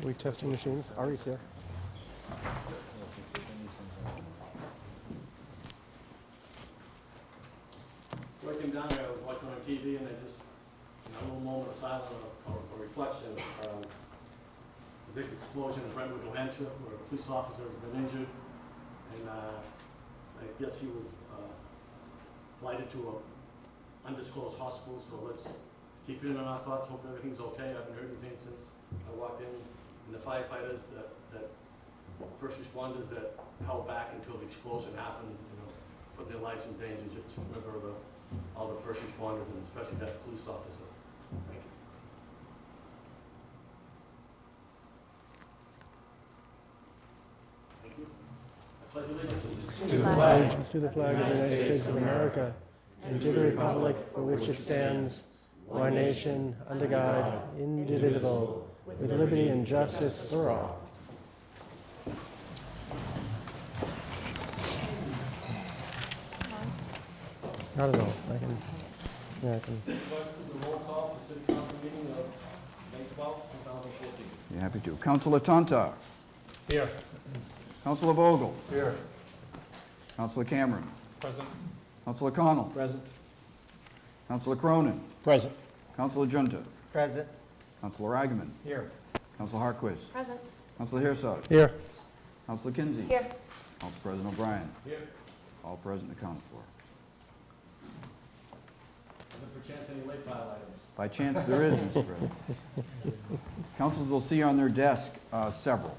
We testing machines. Ari's here. When I came down here, I was watching on TV, and I just, in a little moment of silence or reflection, a big explosion in Brentwood, New Hampshire, where a police officer has been injured, and I guess he was flighted to an undisclosed hospital. So let's keep it in our thoughts. Hope everything's okay. I haven't heard anything since I walked in, and the firefighters that first responders that held back until the explosion happened, put their lives in danger. Just remember all the first responders, and especially that police officer. Thank you. Thank you. I pledge allegiance To the flag. To the flag of the United States of America, and to the republic for which it stands, one nation, under God, indivisible, with liberty and justice for all. Not at all. I can. The roll call for City Council meeting of May 12, 2014. You're happy to. Councilor Tontar. Here. Councilor Vogel. Here. Councilor Cameron. Present. Councilor Connell. Present. Councilor Cronin. Present. Councilor Junta. Present. Councilor Agaman. Here. Councilor Harquist. Present. Councilor Herzog. Here. Councilor Kinsey. Here. Council President O'Brien. Here. All present and accounted for. Look for chance any late file items. By chance, there is, Mr. President. Councilors will see on their desk several.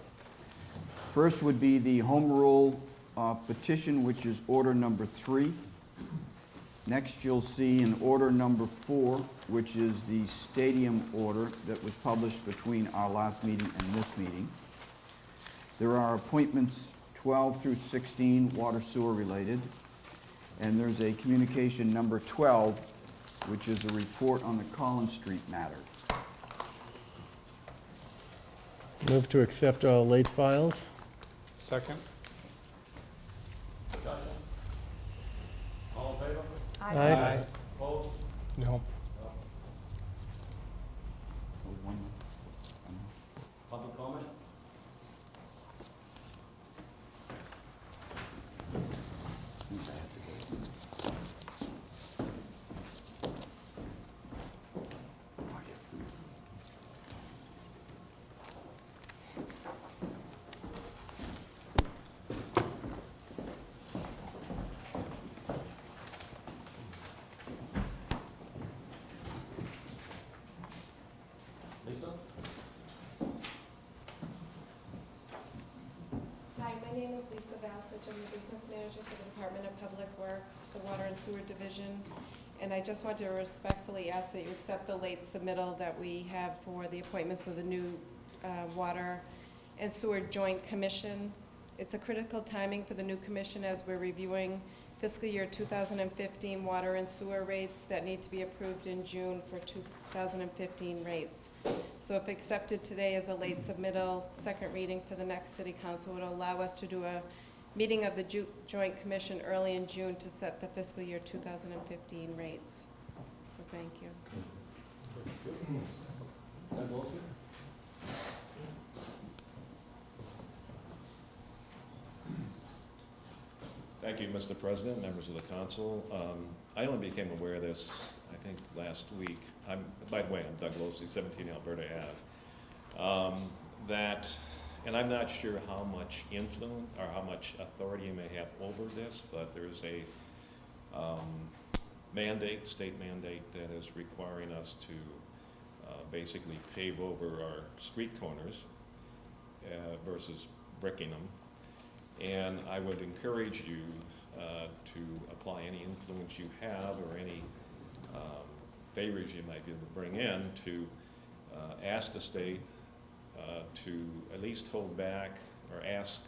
First would be the home rule petition, which is order number 3. Next, you'll see in order number 4, which is the stadium order that was published between our last meeting and this meeting. There are appointments 12 through 16, water sewer related. And there's a communication number 12, which is a report on the Collins Street matter. Move to accept all late files. Second. Discussion? All in favor? Aye. Opposed? No. Public comment? Lisa? Hi, my name is Lisa Bassage. I'm the business manager for the Department of Public Works, the Water and Sewer Division. And I just want to respectfully ask that you accept the late submittal that we have for the appointments of the new Water and Sewer Joint Commission. It's a critical timing for the new commission as we're reviewing fiscal year 2015 water and sewer rates that need to be approved in June for 2015 rates. So if accepted today as a late submittal, second reading for the next city council would allow us to do a meeting of the Joint Commission early in June to set the fiscal year 2015 rates. So thank you. That motion? Thank you, Mr. President, members of the council. I only became aware of this, I think, last week. By the way, I'm Doug Losey, 17 Alberta Ave. And I'm not sure how much influence or how much authority you may have over this, but there's a mandate, state mandate, that is requiring us to basically pave over our street corners versus bricking them. And I would encourage you to apply any influence you have or any favors you might be able to bring in to ask the state to at least hold back or ask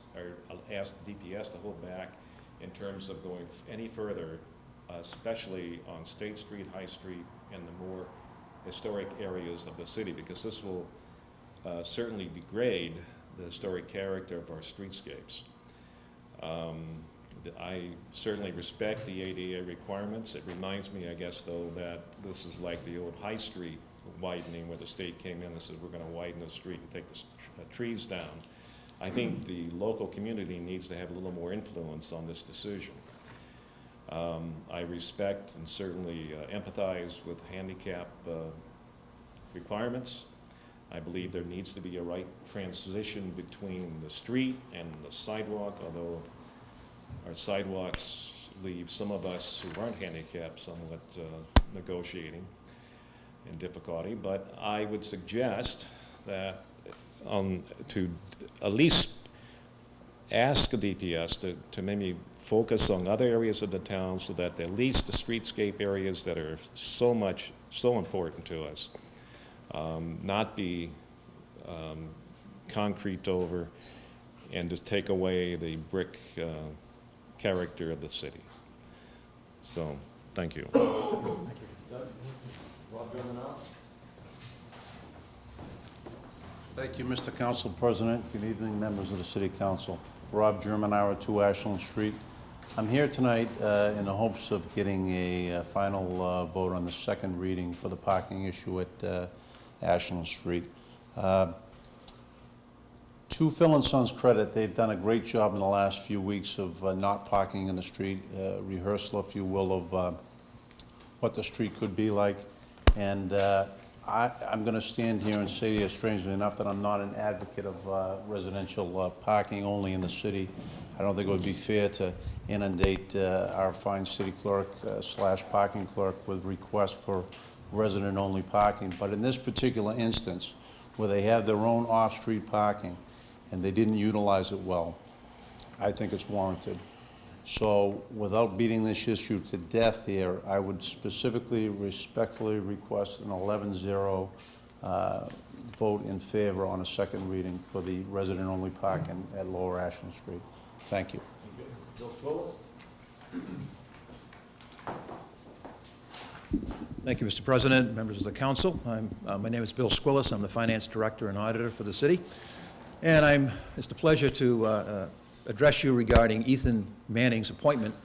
DPS to hold back in terms of going any further, especially on State Street, High Street, and the more historic areas of the city, because this will certainly degrade the historic character of our streetscapes. I certainly respect the ADA requirements. It reminds me, I guess, though, that this is like the old High Street widening where the state came in and said, we're going to widen the street and take the trees down. I think the local community needs to have a little more influence on this decision. I respect and certainly empathize with handicap requirements. I believe there needs to be a right transition between the street and the sidewalk, although our sidewalks leave some of us who aren't handicapped somewhat negotiating and difficulty. But I would suggest that to at least ask the DPS to maybe focus on other areas of the town so that at least the streetscape areas that are so important to us not be concrete over and just take away the brick character of the city. So, thank you. Thank you, Mr. Council President. Good evening, members of the City Council. Rob Germanauer, 2 Ashland Street. I'm here tonight in the hopes of getting a final vote on the second reading for the parking issue at Ashland Street. To Phil & Sons' credit, they've done a great job in the last few weeks of not parking in the street, rehearsal, if you will, of what the street could be like. And I'm going to stand here and say to you, strangely enough, that I'm not an advocate of residential parking only in the city. I don't think it would be fair to inundate our fine city clerk / parking clerk with requests for resident-only parking. But in this particular instance, where they have their own off-street parking and they didn't utilize it well, I think it's warranted. So without beating this issue to death here, I would specifically, respectfully request an 11-0 vote in favor on a second reading for the resident-only parking at Lower Ashland Street. Thank you. Thank you, Mr. President, members of the council. My name is Bill Squillis. I'm the finance director and auditor for the city. And it's a pleasure to address you regarding Ethan Manning's appointment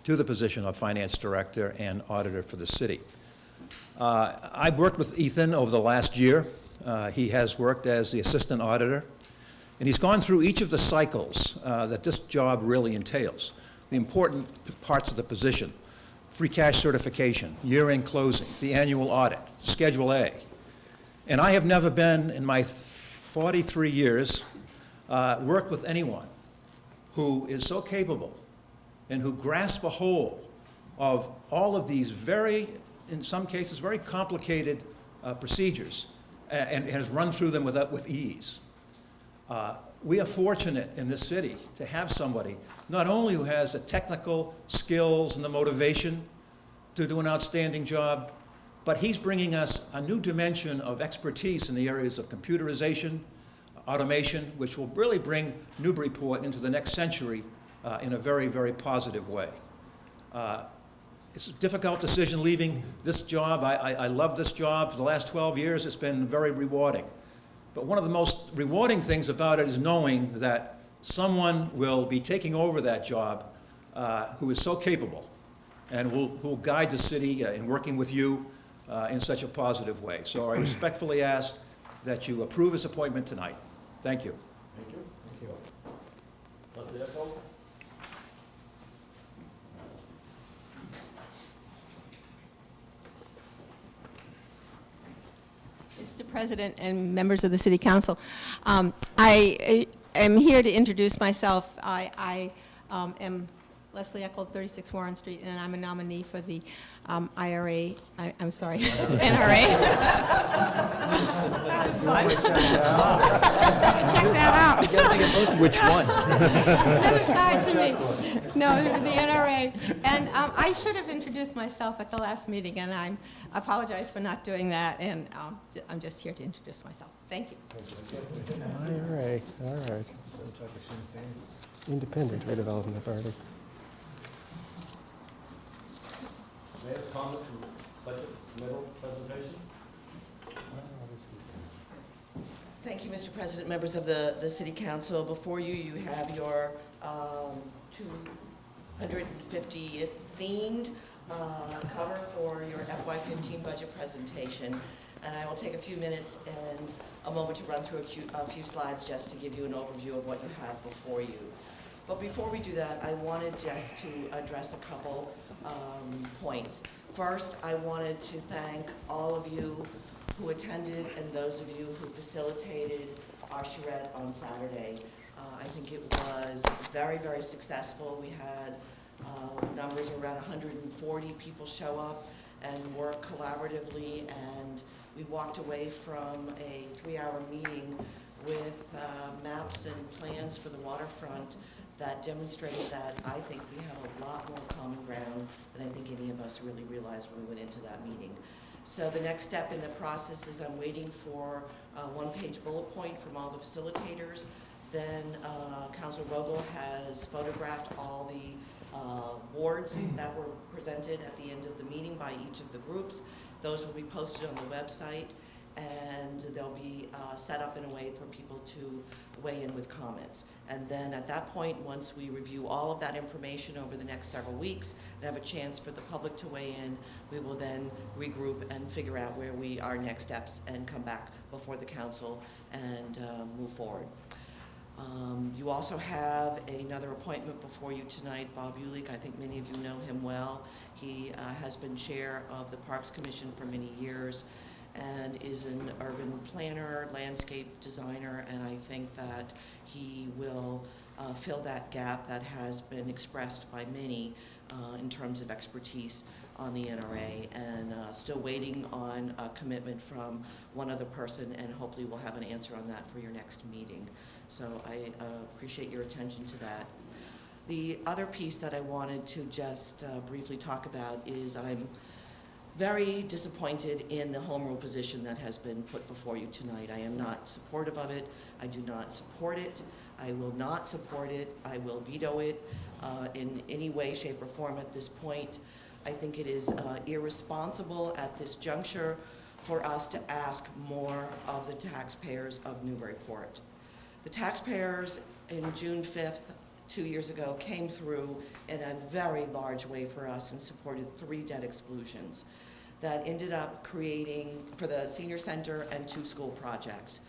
to the position of finance director and auditor for the city. I've worked with Ethan over the last year. He has worked as the assistant auditor, and he's gone through each of the cycles that this job really entails, the important parts of the position: free cash certification, year-end closing, the annual audit, Schedule A. And I have never been, in my 43 years, worked with anyone who is so capable and who grasps a hold of all of these in some cases, very complicated procedures and has run through them with ease. We are fortunate in this city to have somebody not only who has the technical skills and the motivation to do an outstanding job, but he's bringing us a new dimension of expertise in the areas of computerization, automation, which will really bring Newburyport into the next century in a very, very positive way. It's a difficult decision leaving this job. I love this job. For the last 12 years, it's been very rewarding. But one of the most rewarding things about it is knowing that someone will be taking over that job who is so capable and who will guide the city in working with you in such a positive way. So I respectfully ask that you approve his appointment tonight. Thank you. Thank you. Thank you. That's the echo. Mr. President and members of the City Council, I am here to introduce myself. I am Leslie Echold, 36 Warren Street, and I'm a nominee for the NRA. That's fun. Check that out. Which one? Another side to me. No, the NRA. And I should have introduced myself at the last meeting, and I apologize for not doing that, and I'm just here to introduce myself. Thank you. All right, all right. Independent Redevelopment Authority. Mayor's comment to budget submittal presentation. Thank you, Mr. President, members of the City Council. Before you, you have your 250th themed cover for your FY15 budget presentation, and I will take a few minutes and a moment to run through a few slides just to give you an overview of what you have before you. But before we do that, I wanted just to address a couple points. First, I wanted to thank all of you who attended and those of you who facilitated our charrette on Saturday. I think it was very, very successful. We had numbers around 140 people show up and work collaboratively, and we walked away from a 3-hour meeting with maps and plans for the waterfront that demonstrated that I think we have a lot more common ground than I think any of us really realized when we went into that meeting. So the next step in the process is I'm waiting for a one-page bullet point from all the facilitators. Then Councilor Vogel has photographed all the boards that were presented at the end of the meeting by each of the groups. Those will be posted on the website, and they'll be set up in a way for people to weigh in with comments. And then at that point, once we review all of that information over the next several weeks and have a chance for the public to weigh in, we will then regroup and figure out where our next steps and come back before the council and move forward. You also have another appointment before you tonight, Bob Ulick. I think many of you know him well. He has been chair of the Parks Commission for many years and is an urban planner, landscape designer, and I think that he will fill that gap that has been expressed by many in terms of expertise on the NRA, and still waiting on a commitment from one other person, and hopefully we'll have an answer on that for your next meeting. So I appreciate your attention to that. The other piece that I wanted to just briefly talk about is I'm very disappointed in the home rule position that has been put before you tonight. I am not supportive of it. I do not support it. I will not support it. I will veto it in any way, shape, or form at this point. I think it is irresponsible at this juncture for us to ask more of the taxpayers of Newburyport. The taxpayers in June 5th, 2 years ago, came through in a very large way for us and supported 3 debt exclusions that ended up creating, for the senior center and 2 school projects.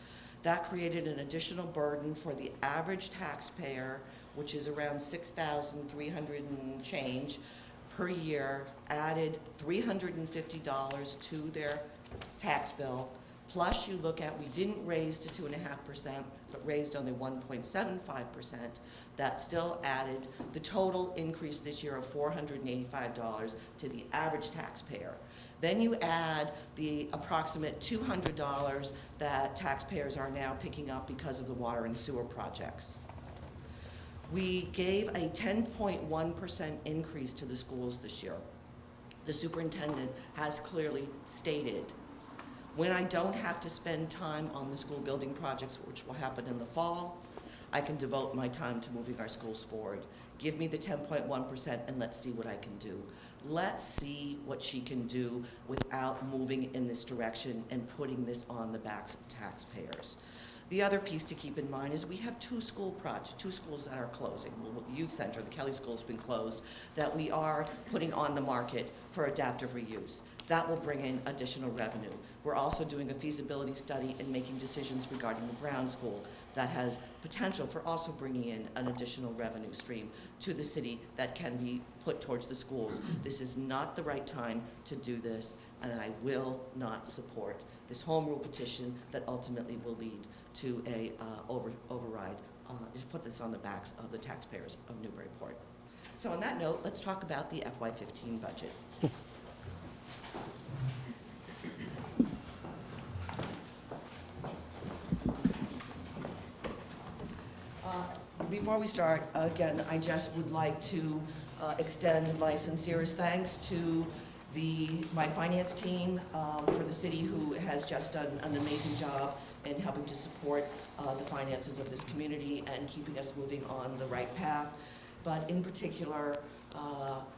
That created an additional burden for the average taxpayer, which is around $6,300 and change per year, added $350 to their tax bill. Plus you look at, we didn't raise to 2.5%, but raised only 1.75%. That still added the total increase this year of $485 to the average taxpayer. Then you add the approximate $200 that taxpayers are now picking up because of the water and sewer projects. We gave a 10.1% increase to the schools this year. The superintendent has clearly stated, when I don't have to spend time on the school building projects, which will happen in the fall, I can devote my time to moving our schools forward. Give me the 10.1% and let's see what I can do. Let's see what she can do without moving in this direction and putting this on the backs of taxpayers. The other piece to keep in mind is we have 2 schools that are closing. The youth center, the Kelly School's been closed, that we are putting on the market for adaptive reuse. That will bring in additional revenue. We're also doing a feasibility study and making decisions regarding the Brown School that has potential for also bringing in an additional revenue stream to the city that can be put towards the schools. This is not the right time to do this, and I will not support this home rule petition that ultimately will lead to a override, to put this on the backs of the taxpayers of Newburyport. So on that note, let's talk about the FY15 budget. Before we start, again, I just would like to extend my sincerest thanks to my finance team for the city, who has just done an amazing job in helping to support the finances of this community and keeping us moving on the right path. But in particular,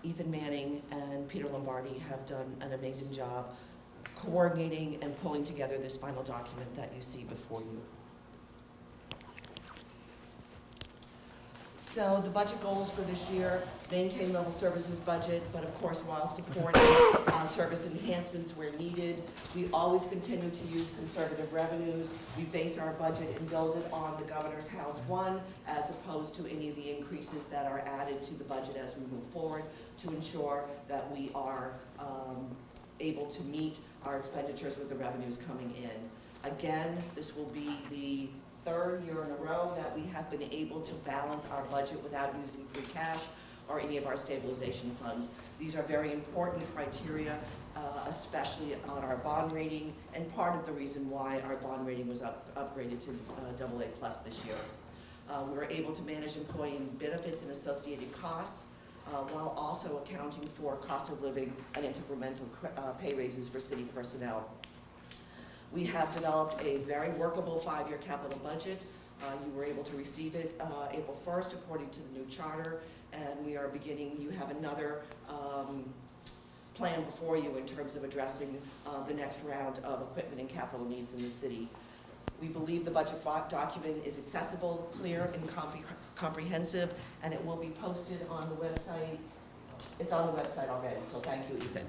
Ethan Manning and Peter Lombardi have done an amazing job coordinating and pulling together this final document that you see before you. So the budget goals for this year, maintain level services budget, but of course while supporting service enhancements where needed. We always continue to use conservative revenues. We base our budget and build it on the Governor's House 1 as opposed to any of the increases that are added to the budget as we move forward to ensure that we are able to meet our expenditures with the revenues coming in. Again, this will be the third year in a row that we have been able to balance our budget without using free cash or any of our stabilization funds. These are very important criteria, especially on our bond rating, and part of the reason why our bond rating was upgraded to AA+ this year. We were able to manage employee benefits and associated costs while also accounting for cost of living and incremental pay raises for city personnel. We have developed a very workable 5-year capital budget. You were able to receive it April 1st according to the new charter, and we are beginning, you have another plan before you in terms of addressing the next round of equipment and capital needs in the city. We believe the budget document is accessible, clear, and comprehensive, and it will be posted on the website. It's on the website already, so thank you, Ethan.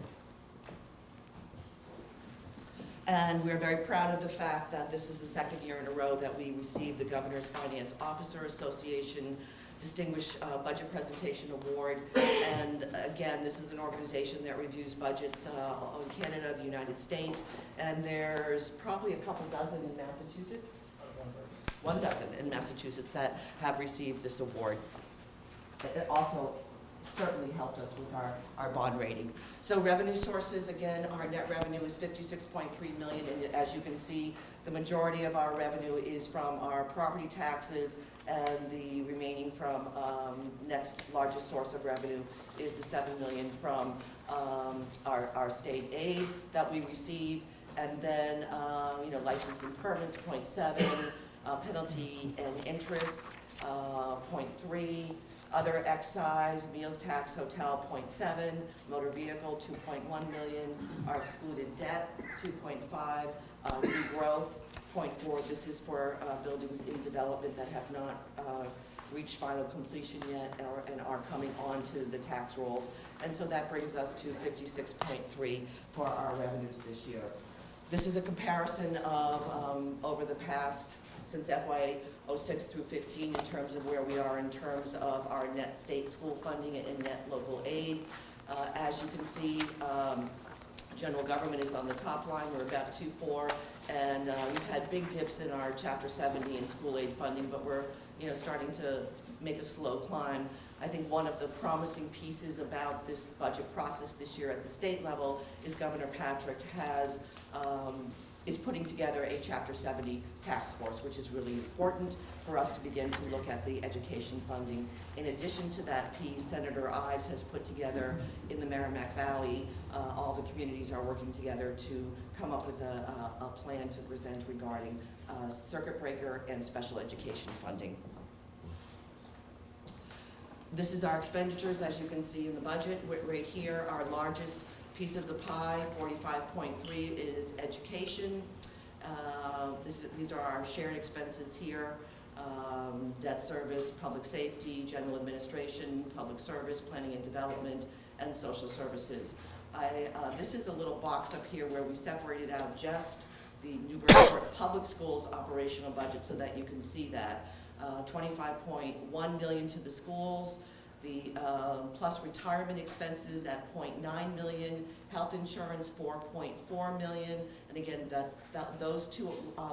And we're very proud of the fact that this is the second year in a row that we received the Governor's Finance Officer Association Distinguished Budget Presentation Award. And again, this is an organization that reviews budgets in Canada, the United States, and there's probably a couple dozen in Massachusetts. 1 dozen in Massachusetts that have received this award. It also certainly helped us with our bond rating. So revenue sources, again, our net revenue is $56.3 million, and as you can see, the majority of our revenue is from our property taxes, and the remaining from next largest source of revenue is the $7 million from our state aid that we receive, and then license and permits, 0.7, penalty and interest, 0.3, other excise, meals tax, hotel, 0.7, motor vehicle, 2.1 million, our excluded debt, 2.5, new growth, 0.4. This is for buildings in development that have not reached final completion yet and are coming onto the tax rolls. And so that brings us to 56.3 for our revenues this year. This is a comparison of over the past, since FY 06 through 15 in terms of where we are in terms of our net state school funding and net local aid. As you can see, general government is on the top line. We're about 2.4, and we've had big dips in our Chapter 70 and school aid funding, but we're starting to make a slow climb. I think one of the promising pieces about this budget process this year at the state level is Governor Patrick is putting together a Chapter 70 task force, which is really important for us to begin to look at the education funding. In addition to that piece, Senator Ives has put together in the Merrimack Valley, all the communities are working together to come up with a plan to present regarding circuit breaker and special education funding. This is our expenditures, as you can see in the budget. Right here, our largest piece of the pie, 45.3, is education. These are our shared expenses here. Debt service, public safety, general administration, public service, planning and development, and social services. This is a little box up here where we separated out just the Newburyport Public Schools operational budget so that you can see that. 25.1 million to the schools, the plus retirement expenses at 0.9 million, health insurance 4.4 million, and again, those two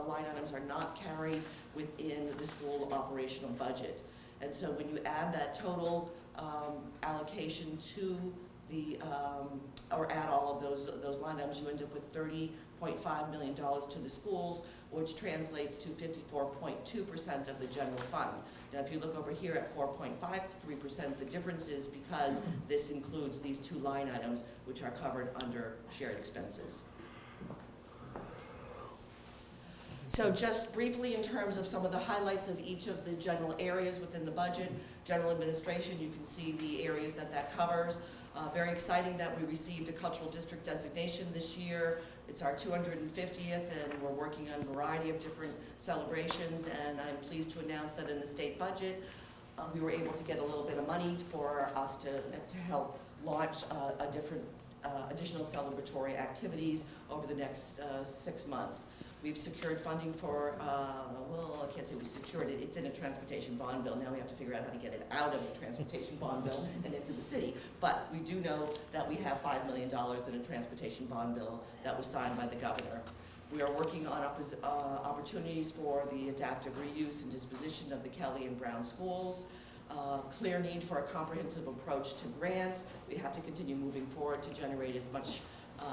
line items are not carried within the school operational budget. And so when you add that total allocation to the, or add all of those line items, you end up with $30.5 million to the schools, which translates to 54.2% of the general fund. Now, if you look over here at 4.53%, the difference is because this includes these two line items, which are covered under shared expenses. So just briefly in terms of some of the highlights of each of the general areas within the budget, general administration, you can see the areas that covers. Very exciting that we received a cultural district designation this year. It's our 250th, and we're working on a variety of different celebrations, and I'm pleased to announce that in the state budget, we were able to get a little bit of money for us to help launch additional celebratory activities over the next 6 months. We've secured funding for, well, I can't say we secured it, it's in a transportation bond bill. Now we have to figure out how to get it out of the transportation bond bill and into the city. But we do know that we have $5 million in a transportation bond bill that was signed by the governor. We are working on opportunities for the adaptive reuse and disposition of the Kelly and Brown schools. Clear need for a comprehensive approach to grants. We have to continue moving forward to generate as much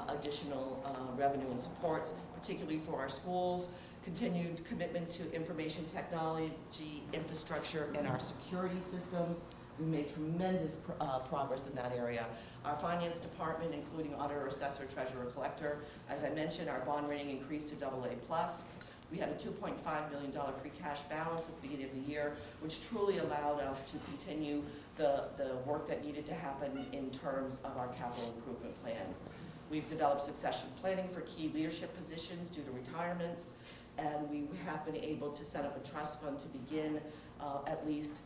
additional revenue and supports, particularly for our schools. Continued commitment to information technology, infrastructure, and our security systems. We made tremendous progress in that area. Our finance department, including auditor, assessor, treasurer, collector, as I mentioned, our bond rating increased to AA+. We had a $2.5 million free cash balance at the beginning of the year, which truly allowed us to continue the work that needed to happen in terms of our capital improvement plan. We've developed succession planning for key leadership positions due to retirements, and we have been able to set up a trust fund to begin at least,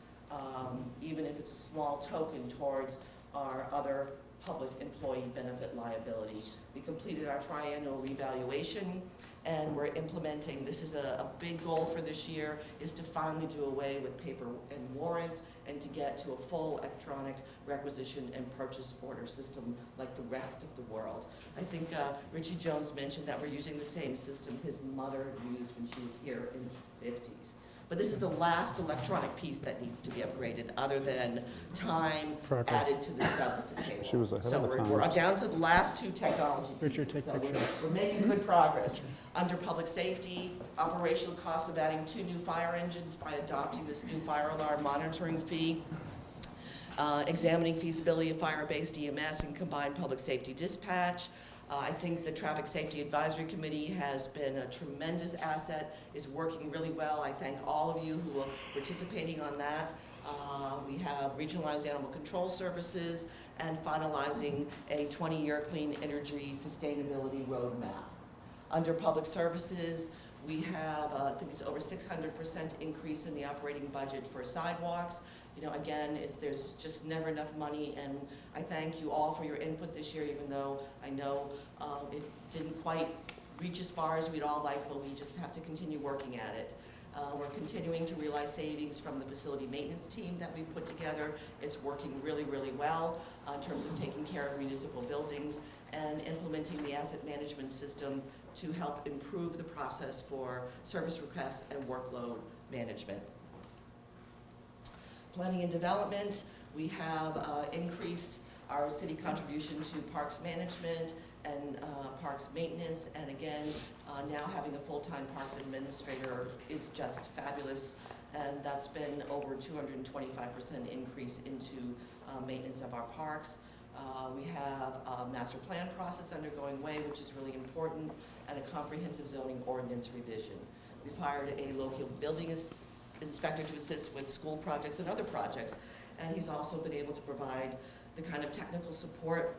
even if it's a small token, towards our other public employee benefit liability. We completed our triennial revaluation, and we're implementing, this is a big goal for this year, is to finally do away with paper and warrants and to get to a full electronic requisition and purchase order system like the rest of the world. I think Richie Jones mentioned that we're using the same system his mother used when she was here in the 50s. But this is the last electronic piece that needs to be upgraded, other than time added to the stubs to payroll. She was ahead so of the we're times. down to the last 2 technology pieces. Richard, take so picture. we're making good progress. Under public safety, operational costs of adding 2 new fire engines by adopting this new fire alarm monitoring fee. Examining feasibility of fire-based EMS and combined public safety dispatch. I think the Traffic Safety Advisory Committee has been a tremendous asset, is working really well. I thank all of you who are participating on that. We have regionalized animal control services and finalizing a 20-year clean energy sustainability roadmap. Under public services, we have, I think it's over 600% increase in the operating budget for sidewalks. You know, again, there's just never enough money, and I thank you all for your input this year, even though I know it didn't quite reach as far as we'd all like, but we just have to continue working at it. We're continuing to realize savings from the facility maintenance team that we've put together. It's working really, really well in terms of taking care of municipal buildings and implementing the asset management system to help improve the process for service requests and workload management. Planning and development, we have increased our city contribution to parks management and parks maintenance, and again, now having a full-time parks administrator is just fabulous, and that's been over 225% increase into maintenance of our parks. We have a master plan process undergoing way, which is really important, and a comprehensive zoning ordinance revision. We've hired a local building inspector to assist with school projects and other projects, and he's also been able to provide the kind of technical support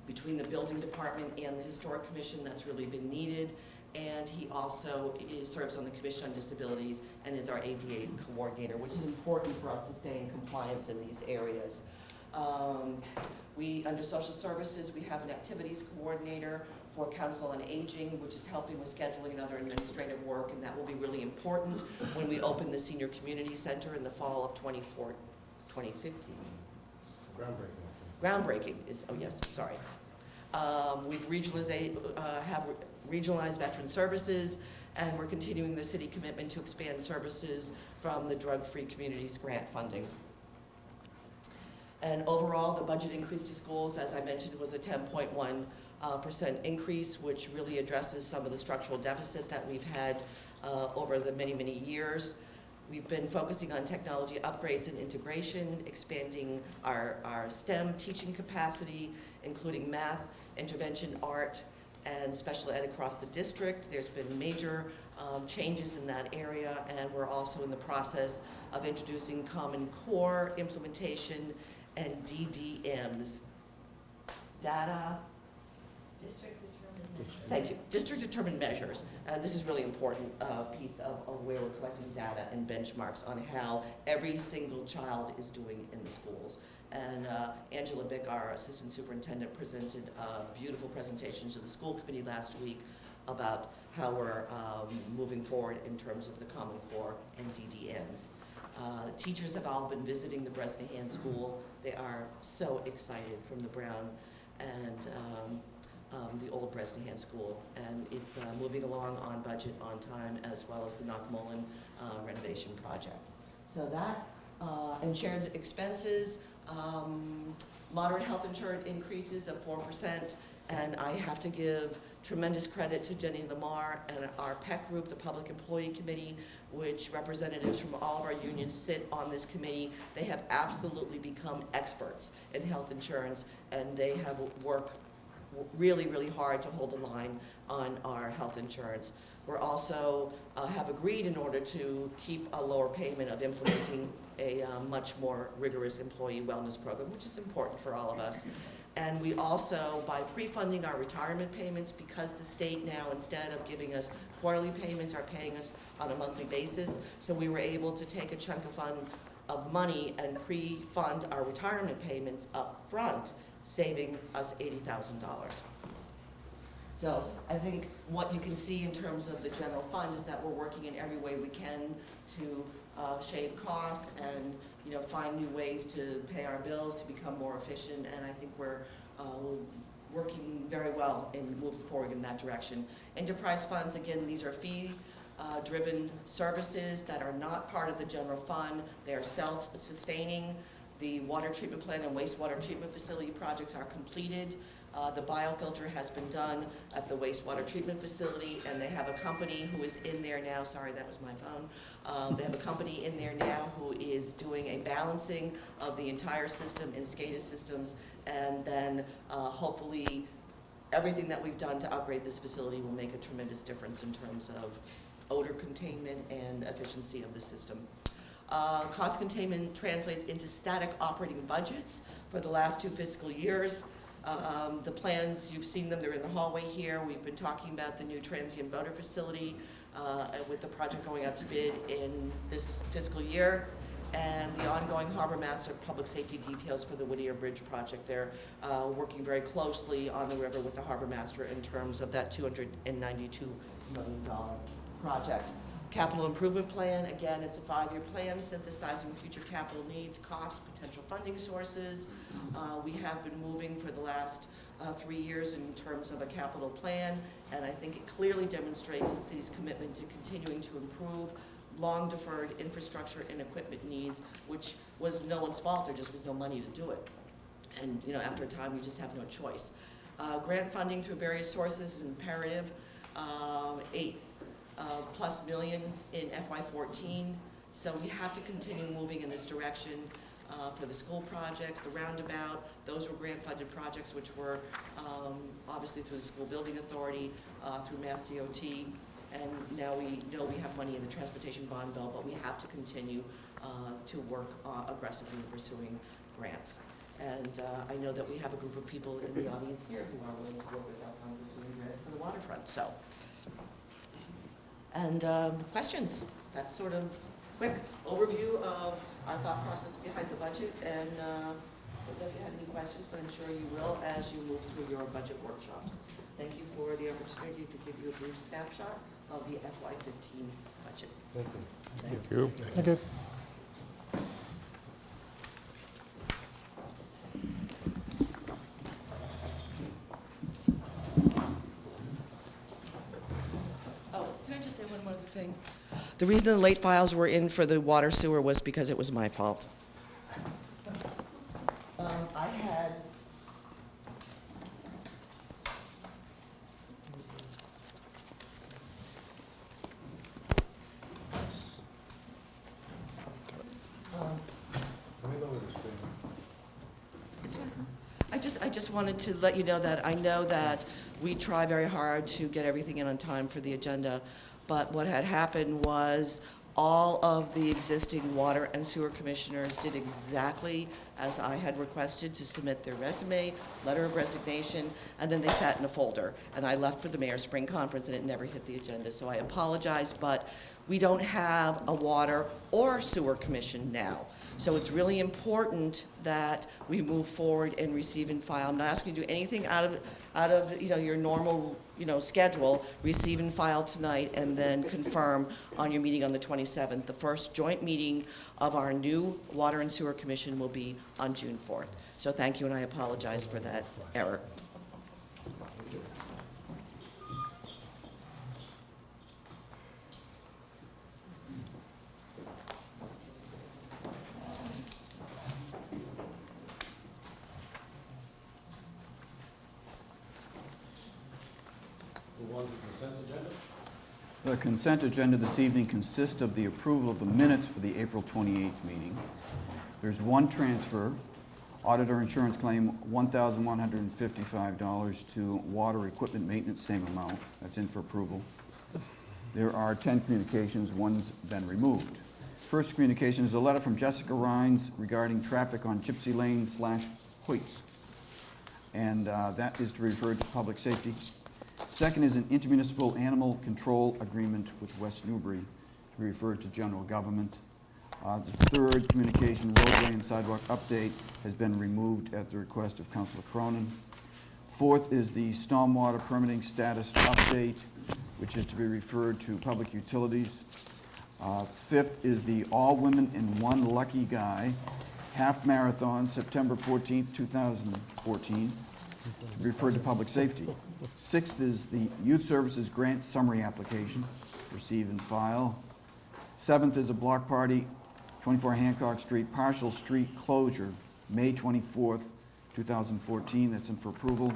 between the building department and the historic commission that's really been needed, and he also serves on the Commission on Disabilities and is our ADA coordinator, which is important for us to stay in compliance in these areas. Under social services, we have an activities coordinator for Council on Aging, which is helping with scheduling and other administrative work, and that will be really important when we open the Senior Community Center in the fall of 2015. Groundbreaking is, oh yes, sorry. We've have regionalized veteran services, and we're continuing the city commitment to expand services from the Drug-Free Communities grant funding. And overall, the budget increase to schools, as I mentioned, was a 10.1% increase, which really addresses some of the structural deficit that we've had over the many, many years. We've been focusing on technology upgrades and integration, expanding our STEM teaching capacity, including math, intervention, art, and special ed across the district. There's been major changes in that area, and we're also in the process of introducing Common Core implementation and DDMs. Data, District Determined. Thank you. district-determined measures, and this is really important piece of where we're collecting data and benchmarks on how every single child is doing in the schools. And Angela Bick, our assistant superintendent, presented a beautiful presentation to the school committee last week about how we're moving forward in terms of the Common Core and DDNs. Teachers have all been visiting the Bresnahan School. They are so excited from the Brown and the old Bresnahan School, and it's moving along on budget, on time, as well as the Knockmullen renovation project. So that, and Sharon's expenses, moderate health insurance increases of 4%, and I have to give tremendous credit to Jenny Lamar and our PEC group, the Public Employee Committee, which representatives from all of our unions sit on this committee. They have absolutely become experts in health insurance, and they have worked really, really hard to hold the line on our health insurance. We're also have agreed, in order to keep a lower payment, of implementing a much more rigorous employee wellness program, which is important for all of us. And we also, by pre-funding our retirement payments, because the state now, instead of giving us quarterly payments, are paying us on a monthly basis, so we were able to take a chunk of money and pre-fund our retirement payments up front, saving us $80,000. So I think what you can see in terms of the general fund is that we're working in every way we can to shave costs and, you know, find new ways to pay our bills, to become more efficient, and I think we're working very well in moving forward in that direction. Enterprise funds, again, these are fee-driven services that are not part of the general fund. They are self-sustaining. The water treatment plant and wastewater treatment facility projects are completed. The biofilter has been done at the wastewater treatment facility, and they have a company who is in there now. Sorry, that was my phone. They have a company in there now who is doing a balancing of the entire system in SCADA systems, and then hopefully everything that we've done to upgrade this facility will make a tremendous difference in terms of odor containment and efficiency of the system. Cost containment translates into static operating budgets for the last 2 fiscal years. The plans, you've seen them, they're in the hallway here. We've been talking about the new transient boater facility with the project going out to bid in this fiscal year, and the ongoing Harbor Master public safety details for the Whittier Bridge project. They're working very closely on the river with the Harbor Master in terms of that $292 million project. Capital improvement plan, again, it's a 5-year plan synthesizing future capital needs, costs, potential funding sources. We have been moving for the last 3 years in terms of a capital plan, and I think it clearly demonstrates the city's commitment to continuing to improve long-deferred infrastructure and equipment needs, which was no one's fault. There just was no money to do it. And, you know, after a time, you just have no choice. Grant funding through various sources is imperative. $8+ million in FY14, so we have to continue moving in this direction for the school projects, the roundabout. Those were grant-funded projects, which were obviously through the School Building Authority, through Mass DOT, and now we know we have money in the transportation bond bill, but we have to continue to work aggressively in pursuing grants. And I know that we have a group of people in the audience here who are willing to work with us on pursuing grants for the waterfront. So. And questions? That's sort of quick overview of our thought process behind the budget, and I don't know if you have any questions, but I'm sure you will as you move through your budget workshops. Thank you for the opportunity to give you a brief snapshot of the FY15 budget. Thank you. Thank you. Thank you. One more thing. The reason the late files were in for the water sewer was because it was my fault. I had... It's fine. I just wanted to let you know that I know that we try very hard to get everything in on time for the agenda. But what had happened was All of the existing water and sewer commissioners did exactly as I had requested, to submit their resume, letter of resignation, and then they sat in a folder. And I left for the mayor's spring conference and it never hit the agenda, so I apologize, but we don't have a water or sewer commission now. So it's really important that we move forward and receive and file. I'm not asking you to do anything out of your normal schedule. Receive and file tonight, and then confirm on your meeting on the 27th. The first joint meeting of our new Water and Sewer Commission will be on June 4th. So thank you, and I apologize for that error. Move on to the consent agenda. The consent agenda this evening consists of the approval of the minutes for the April 28th meeting. There's one transfer, auditor insurance claim $1,155 to water equipment maintenance, same amount. That's in for approval. There are 10 communications, one's been removed. First communication is a letter from Jessica Rhines regarding traffic on Gypsy Lane / Hoyts. And that is to be referred to public safety. Second is an intermunicipal animal control agreement with West Newbury to be referred to general government. The third communication, roadway and sidewalk update, has been removed at the request of Councilor Cronin. Fourth is the stormwater permitting status update, which is to be referred to public utilities. Fifth is the All Women in One Lucky Guy half marathon, September 14th, 2014, to be referred to public safety. Sixth is the Youth Services Grant Summary Application, receive and file. Seventh is a block party, 24 Hancock Street, partial street closure, May 24th, 2014, that's in for approval.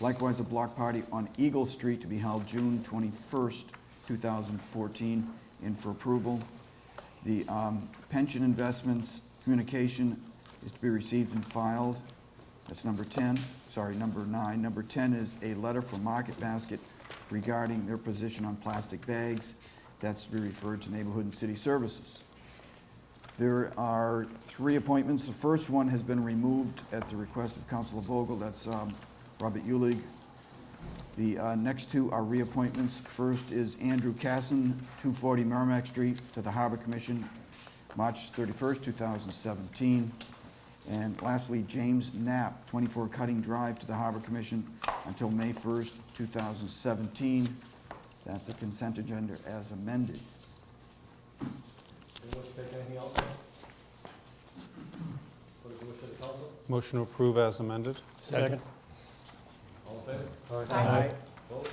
Likewise, a block party on Eagle Street to be held June 21st, 2014, in for approval. The pension investments communication is to be received and filed. That's number 9. Number 10 is a letter from Market Basket regarding their position on plastic bags. That's to be referred to Neighborhood and City Services. There are 3 appointments. The first one has been removed at the request of Councilor Vogel. That's Robert Eulig. The next 2 are reappointments. First is Andrew Casson, 240 Merrimack Street, to the Harbor Commission, March 31st, 2017. And lastly, James Knapp, 24 Cutting Drive, to the Harbor Commission until May 1st, 2017. That's the consent agenda as amended. Anyone wish to take anything else? What is the wish of the council? Motion to approve as amended. Second. All in favor? Aye. Opposed?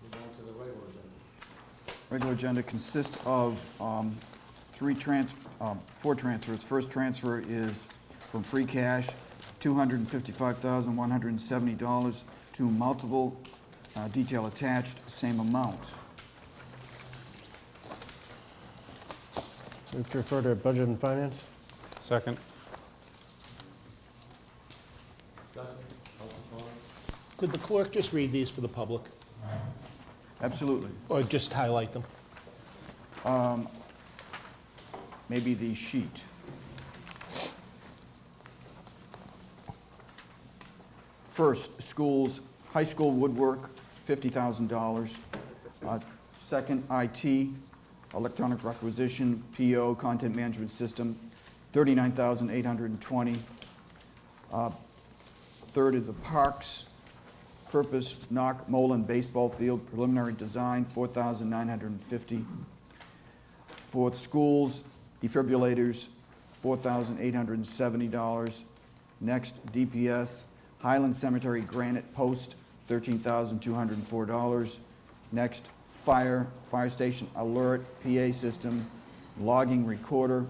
Move on to the regular agenda. Regular agenda consists of 4 transfers. First transfer is from free cash, $255,170 to multiple detail attached, same amount. Move to refer to Budget and Finance. Second. Discussion, Council Cronin? Could the clerk just read these for the public, Absolutely. or just highlight them? Maybe the sheet. First, schools, high school woodwork, $50,000. Second, IT, electronic requisition, PO, content management system, $39,820. Third is the parks, purpose, Knock Molen baseball field, preliminary design, $4,950. Fourth, schools, defibrillators, $4,870. Next, DPS, Highland Cemetery granite post, $13,204. Next, fire station alert, PA system, logging recorder,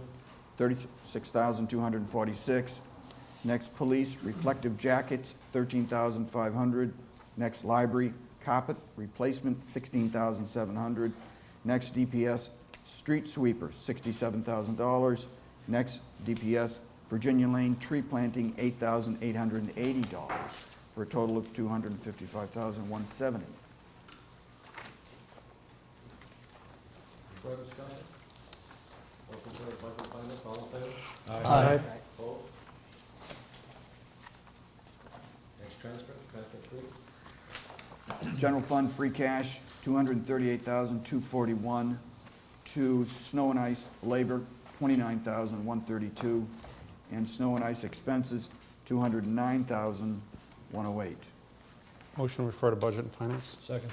$36,246. Next, police reflective jackets, $13,500. Next, library carpet replacement, $16,700. Next, DPS street sweeper, $67,000. Next, DPS Virginia Lane tree planting, $8,880, for a total of $255,170. further discussion? Motion for the budget and finance, all in favor? Aye. Opposed? Next transfer, transfer 3. General fund free cash, $238,241. To snow and ice labor, $29,132. And snow and ice expenses, $209,108. Motion to refer to budget and finance. Second.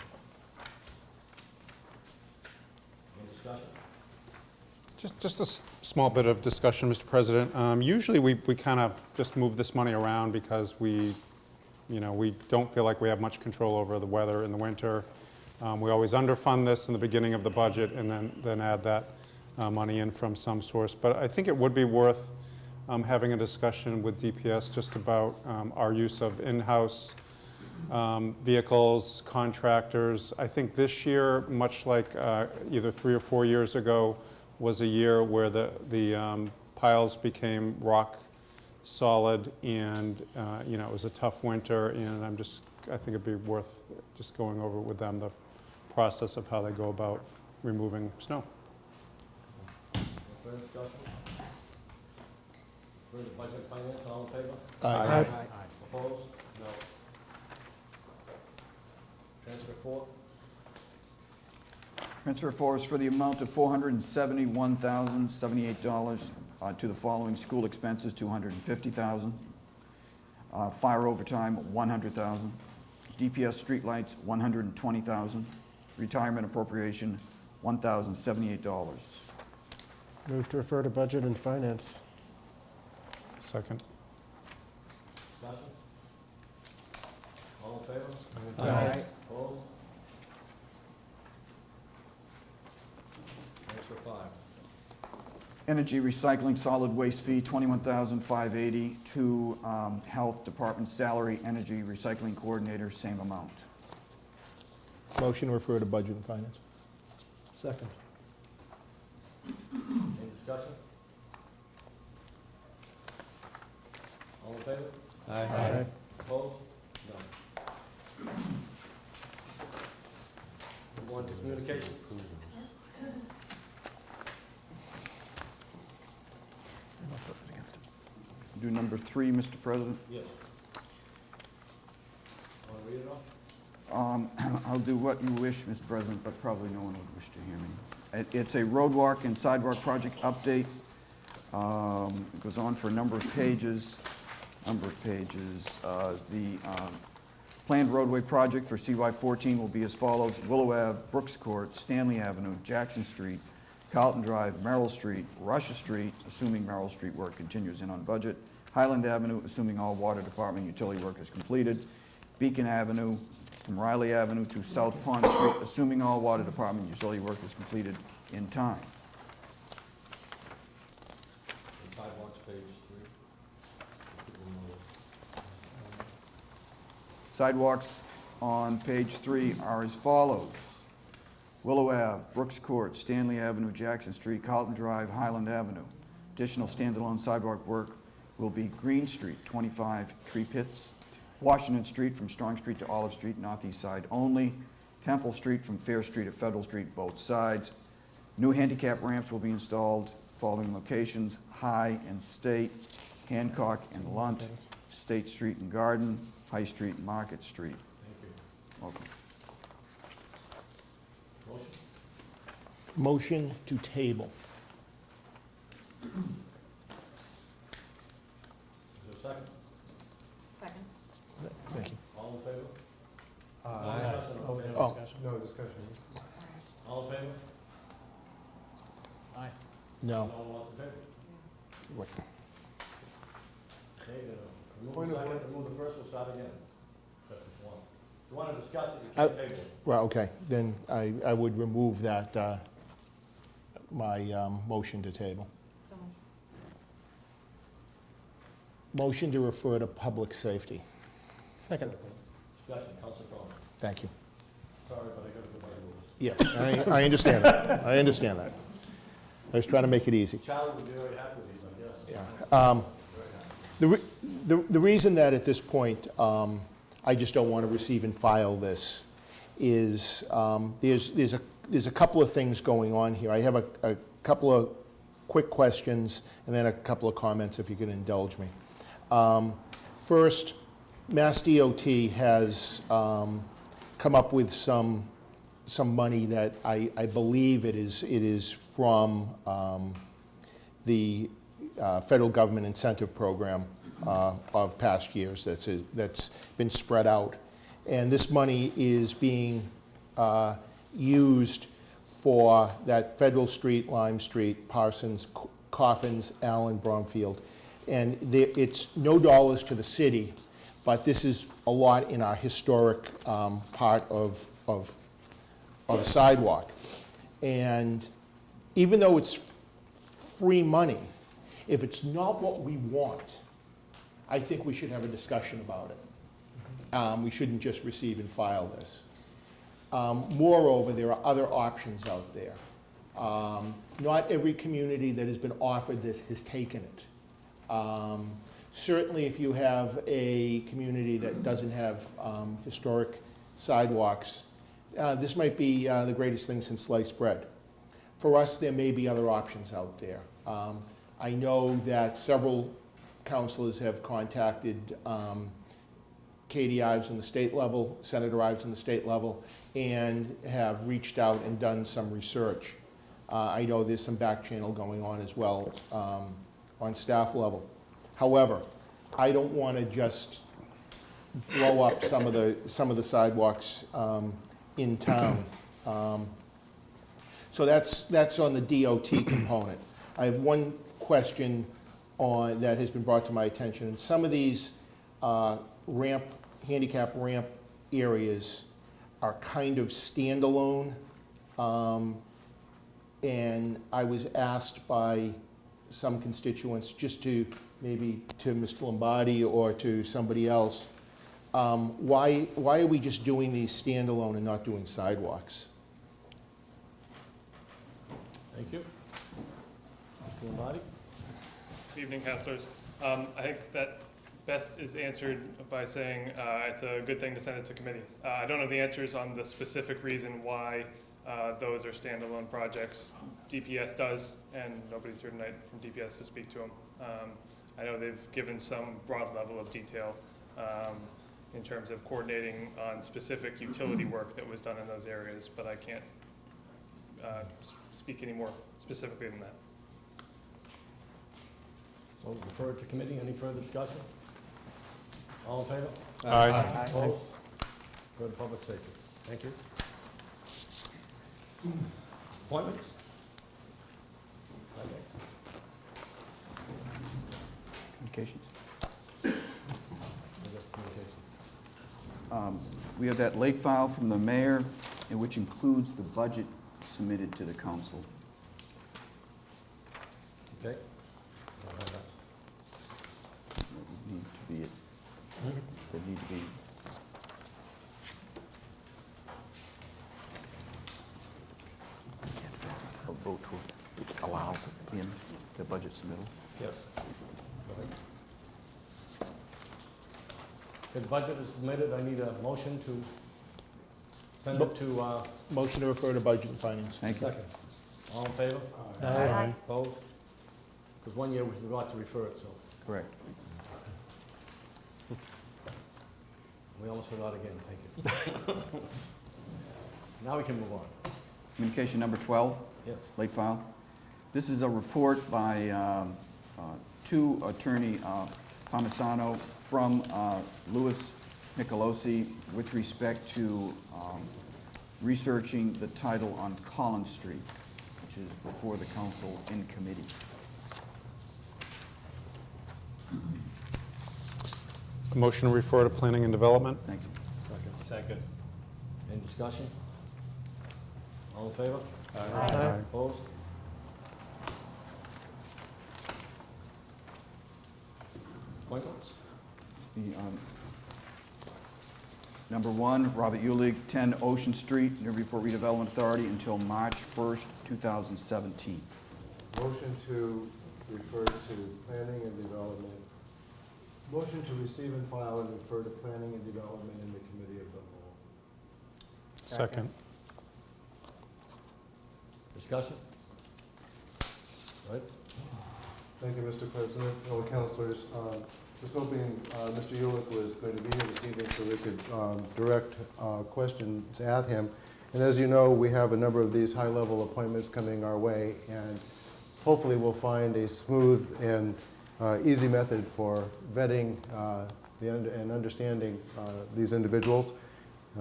Any discussion? Just a small bit of discussion, Mr. President. Usually we kind of just move this money around because we don't feel like we have much control over the weather in the winter. We always underfund this in the beginning of the budget and then add that money in from some source. But I think it would be worth having a discussion with DPS just about our use of in-house vehicles, contractors. I think this year, much like either 3 or 4 years ago, was a year where the piles became rock solid, and it was a tough winter. And I think it'd be worth just going over with them the process of how they go about removing snow. No further discussion? For the budget and finance, all in favor? Aye. Opposed? No. Transfer 4. Transfer 4 is for the amount of $471,078 to the following school expenses, $250,000. Fire overtime, $100,000. DPS streetlights, $120,000. Retirement appropriation, $1,078. Move to refer to budget and finance. Second. Discussion? All in favor? Aye. Opposed? Transfer 5. Energy recycling solid waste fee, $21,580 to Health Department salary, energy recycling coordinator, same amount. Motion to refer to budget and finance. Second. Any discussion? All in favor? Aye. Opposed? No. Move on to communication. Do number 3, Mr. President. Yes. Want to read it all? I'll do what you wish, Mr. President, but probably no one would wish to hear me. It's a roadwalk and sidewalk project update. It goes on for a number of pages. The planned roadway project for CY14 will be as follows: Willow Ave, Brooks Court, Stanley Avenue, Jackson Street, Carlton Drive, Merrill Street, Russia Street, assuming Merrill Street work continues in on budget, Highland Avenue, assuming all water department utility work is completed, Beacon Avenue, from Riley Avenue to South Pond Street, assuming all water department utility work is completed in time. And sidewalks, page 3. Sidewalks on page 3 are as follows: Willow Ave, Brooks Court, Stanley Avenue, Jackson Street, Carlton Drive, Highland Avenue. Additional standalone sidewalk work will be Green Street, 25 Tree Pits, Washington Street from Strong Street to Olive Street, northeast side only, Temple Street from Fair Street to Federal Street, both sides. New handicap ramps will be installed, following locations: High and State, Hancock and Lunt, State Street and Garden, High Street and Market Street. Thank you. Welcome. Motion? Motion to table. Is there a second? Second. Thank you. All in favor? No Aye. discussion, Oh, okay. no Oh. discussion. No discussion. All in favor? Aye. No No. one wants to table? Wait. Okay, remove the second, remove the first, we'll start again. That's what you want. If you want to discuss it, you Uh, can't table it. Well, okay, then I would remove that, my motion to table. So, Motion to refer to public safety. Second. Discussion, Council Crowe. Thank you. Sorry, but I got to go by rules. Yeah, I understand that. I understand that. I was trying to make it easy. Charlie would be very happy with these, I guess. Yeah. The reason that at this point, I just don't want to receive and file this is there's a couple of things going on here. I have a couple of quick questions and then a couple of comments, if you can indulge me. First, Mass DOT has come up with some money that I believe it is from the federal government incentive program of past years that's been spread out. And this money is being used for that Federal Street, Lime Street, Parsons, Coffins, Allen, Bromfield. And it's no dollars to the city, but this is a lot in our historic part of the sidewalk. And even though it's free money, if it's not what we want, I think we should have a discussion about it. We shouldn't just receive and file this. Moreover, there are other options out there. Not every community that has been offered this has taken it. Certainly, if you have a community that doesn't have historic sidewalks, this might be the greatest thing since sliced bread. For us, there may be other options out there. I know that several councilors have contacted Katie Ives on the state level, Senator Ives on the state level, and have reached out and done some research. I know there's some back channel going on as well on staff level. However, I don't want to just blow up some of the sidewalks in town. So that's on the DOT component. I have one question that has been brought to my attention. And some of these handicap ramp areas are kind of standalone. And I was asked by some constituents, just to maybe to Mr. Lombardi or to somebody else, why are we just doing these standalone and not doing sidewalks? Thank you. Mr. Lombardi? Good evening, councilors. I think that best is answered by saying it's a good thing to send it to committee. I don't know the answers on the specific reason why those are standalone projects. DPS does, and nobody's here tonight from DPS to speak to them. I know they've given some broad level of detail in terms of coordinating on specific utility work that was done in those areas, but I can't speak any more specifically than that. So refer it to committee. Any further discussion? All in favor? Aye. Opposed? Go to public safety. Thank you. Appointments? Communications. Communications. We have that late file from the mayor, and which includes the budget submitted to the council. Okay. That would need to be it. That need to be. A vote to allow in the budget submittal. Yes. Go ahead. Okay, the budget is submitted. I need a motion to send it to, Motion to refer to Budget and Finance. Thank you. second. All in favor? Aye. Opposed? Because one year we forgot to refer it, so Correct. we almost forgot again. Thank you. Now we can move on. Communication number 12. Yes. Late file. This is a report by to Attorney Palmisano from Louis Nicolosi with respect to researching the title on Collins Street, which is before the council in committee. Motion to refer to Planning and Development. Thank you. Second. Any discussion? All in favor? Aye. Opposed? Appointments? The, number 1, Robert Ulig, 10 Ocean Street, Newburyport Redevelopment Authority, until March 1st, 2017. Motion to refer to Planning and Development. Motion to receive and file and refer to Planning and Development in the Committee of the Whole. Second. Discussion? Right? Thank you, Mr. President, fellow councilors. Just hoping Mr. Ulick was going to be here this evening so we could direct questions at him. And as you know, we have a number of these high-level appointments coming our way, and hopefully we'll find a smooth and easy method for vetting and understanding these individuals.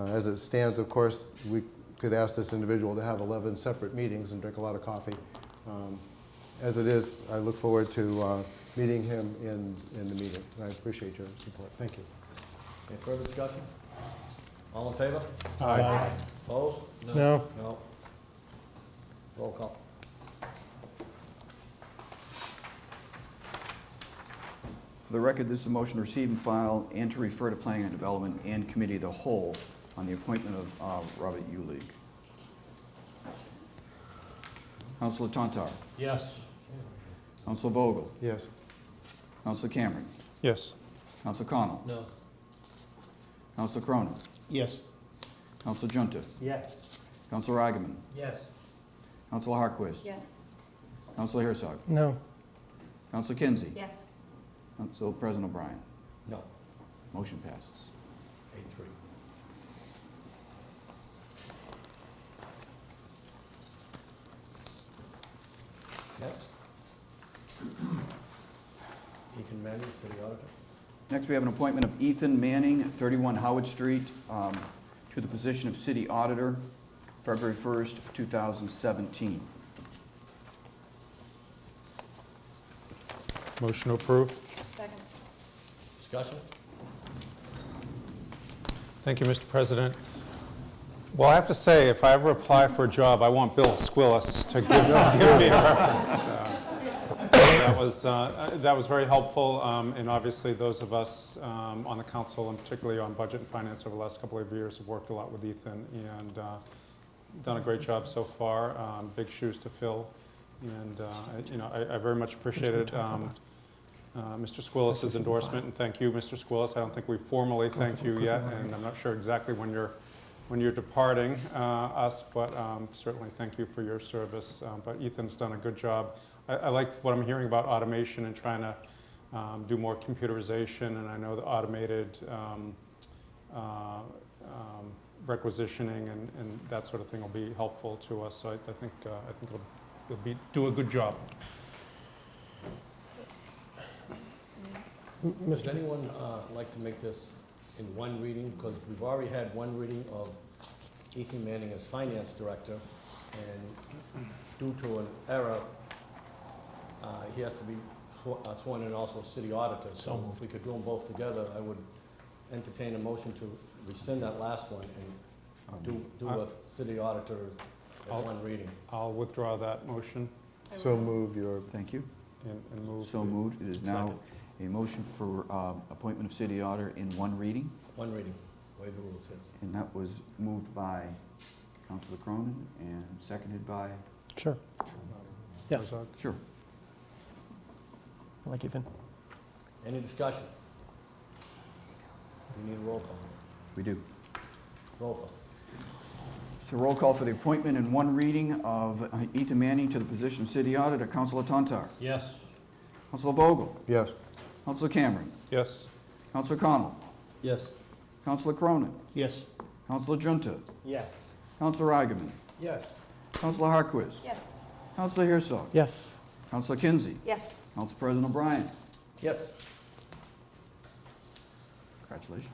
As it stands, of course, we could ask this individual to have 11 separate meetings and drink a lot of coffee. As it is, I look forward to meeting him in the meeting. And I appreciate your support. Thank you. Any further discussion? All in favor? Aye. Opposed? No. No. Roll call. For the record, this is a motion to receive and file and to refer to Planning and Development and Committee of the Whole on the appointment of Robert Ulig. Councilor Tantar. Yes. Councilor Vogel. Yes. Councilor Cameron. Yes. Councilor Connell. No. Councilor Cronin. Yes. Councilor Junta. Yes. Councilor Agaman. Yes. Councilor Harquist. Yes. Councilor Herzog. No. Councilor Kinsey. Yes. Council President O'Brien. No. Motion passes. 8-3. Next. Ethan Manning, City Auditor. Next, we have an appointment of Ethan Manning, 31 Howard Street, to the position of City Auditor, February 1st, 2017. Motion to approve. Second. Discussion? Thank you, Mr. President. Well, I have to say, if I ever apply for a job, I want Bill Squillis to give me a reference. That was very helpful, and obviously those of us on the council, and particularly on budget and finance over the last couple of years, have worked a lot with Ethan and done a great job so far. Big shoes to fill, and I very much appreciated Mr. Squillis' endorsement, and thank you, Mr. Squillis. I don't think we formally thanked you yet, and I'm not sure exactly when you're departing us, but certainly thank you for your service. But Ethan's done a good job. I like what I'm hearing about automation and trying to do more computerization, and I know the automated requisitioning and that sort of thing will be helpful to us. So I think it'll do a good job. Does anyone like to make this in one reading? Because we've already had one reading of Ethan Manning as Finance Director, and due to an error, he has to be sworn in also City Auditor. So if we could do them both together, I would entertain a motion to rescind that last one and do a City Auditor at one reading. I'll withdraw that motion So move your, Thank you. and move. So moved. It is now a motion for appointment of City Auditor in one reading, One reading, waive the rules, yes. and that was moved by Councilor Cronin and seconded by, Sure. Yes. sure. I like Ethan. Any discussion? We need a roll call. We do. Roll call. So roll call for the appointment in one reading of Ethan Manning to the position of City Auditor. Councilor Tantar. Yes. Councilor Vogel. yes. Councilor Cameron. Yes. Councilor Connell. Yes. Councilor Cronin. Yes. Councilor Junta. Yes. Councilor Agaman. Yes. Councilor Harquist. Yes. Councilor Herzog. Yes. Councilor Kinsey. Yes. Council President O'Brien. Yes. Congratulations.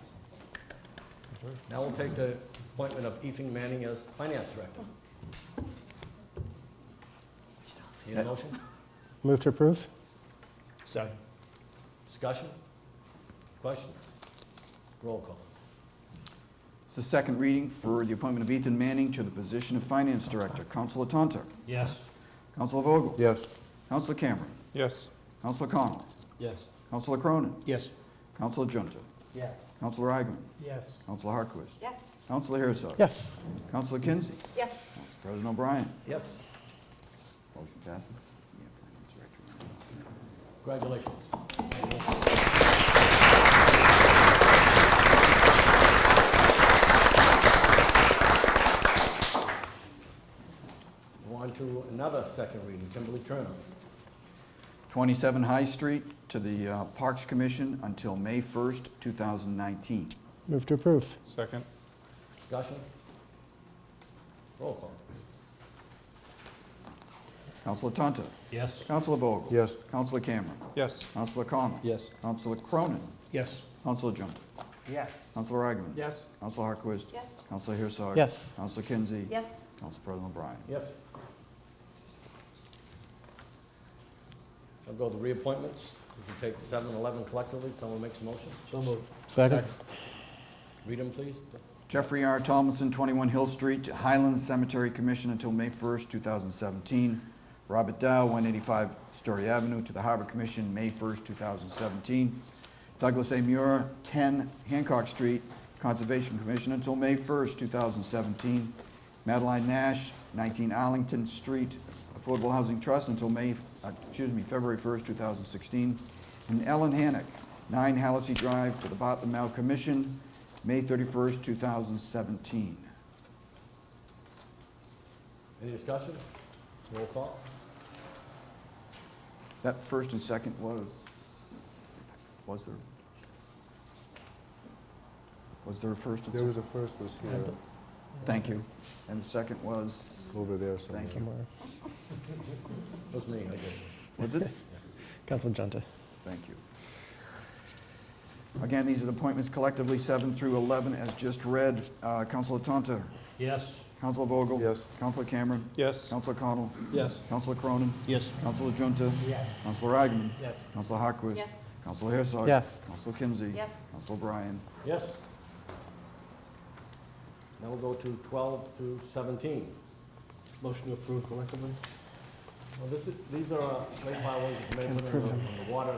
Now we'll take the appointment of Ethan Manning as Finance Director. Need a motion? Move to approve? Second. Discussion? Question? Roll call. It's the second reading for the appointment of Ethan Manning to the position of Finance Director. Councilor Tantar. Yes. Councilor Vogel. Yes. Councilor Cameron. Yes. Councilor Connell. Yes. Councilor Cronin. Yes. Councilor Junta. Yes. Councilor Agaman. Yes. Councilor Harquist. Yes. Councilor Herzog. Yes. Councilor Kinsey. Yes. Council President O'Brien. Yes. Motion passes. Yeah, Finance Director. Congratulations. second reading. Kimberly Turner. 27 High Street to the Parks Commission until May 1st, 2019. Move to approve. Second. Discussion? Roll call. Counselor Tonto. Yes. Counselor Vogel. Yes. Counselor Cameron. Yes. Counselor Connell. Yes. Counselor Cronin. Yes. Counselor Junta. Yes. Counselor Agaman. Yes. Counselor Harquist. Yes. Counselor Herzog. Yes. Counselor Kinsey. Yes. Council President O'Brien. Yes. I'll go to reappointments. We can take 7 and 11 collectively. Someone makes a motion. So moved. Second. Read them, please. Jeffrey R. Tomlinson, 21 Hill Street, to Highlands Cemetery Commission until May 1st, 2017. Robert Dow, 185 Story Avenue, to the Harbor Commission, May 1st, 2017. Douglas A. Muir, 10 Hancock Street, Conservation Commission until May 1st, 2017. Madeline Nash, 19 Arlington Street, Affordable Housing Trust until February 1st, 2016. And Ellen Hannock, 9 Halsey Drive, to the Bartlett Mount Commission, May 31st, 2017. Any discussion? Roll call. That first and second was there a first and There second? was a first was here, Thank you. And the second was, over there somewhere. thank you. That was me, I did. Was it? Councilor Junta. Thank you. Again, these are the appointments collectively, 7 through 11, as just read. Councilor Tonto. Yes. Councilor Vogel. Yes. Councilor Cameron. Yes. Councilor Connell. Yes. Councilor Cronin. Yes. Councilor Junta. Yes. Councilor Agaman. Yes. Councilor Harquist. Yes. Councilor Herzog. Yes. Councilor Kinsey. Yes. Councilor Bryan. Yes. Now we'll go to 12 to 17. Motion to approve collectively. Well, these are late file ones that may put Approve in them. the water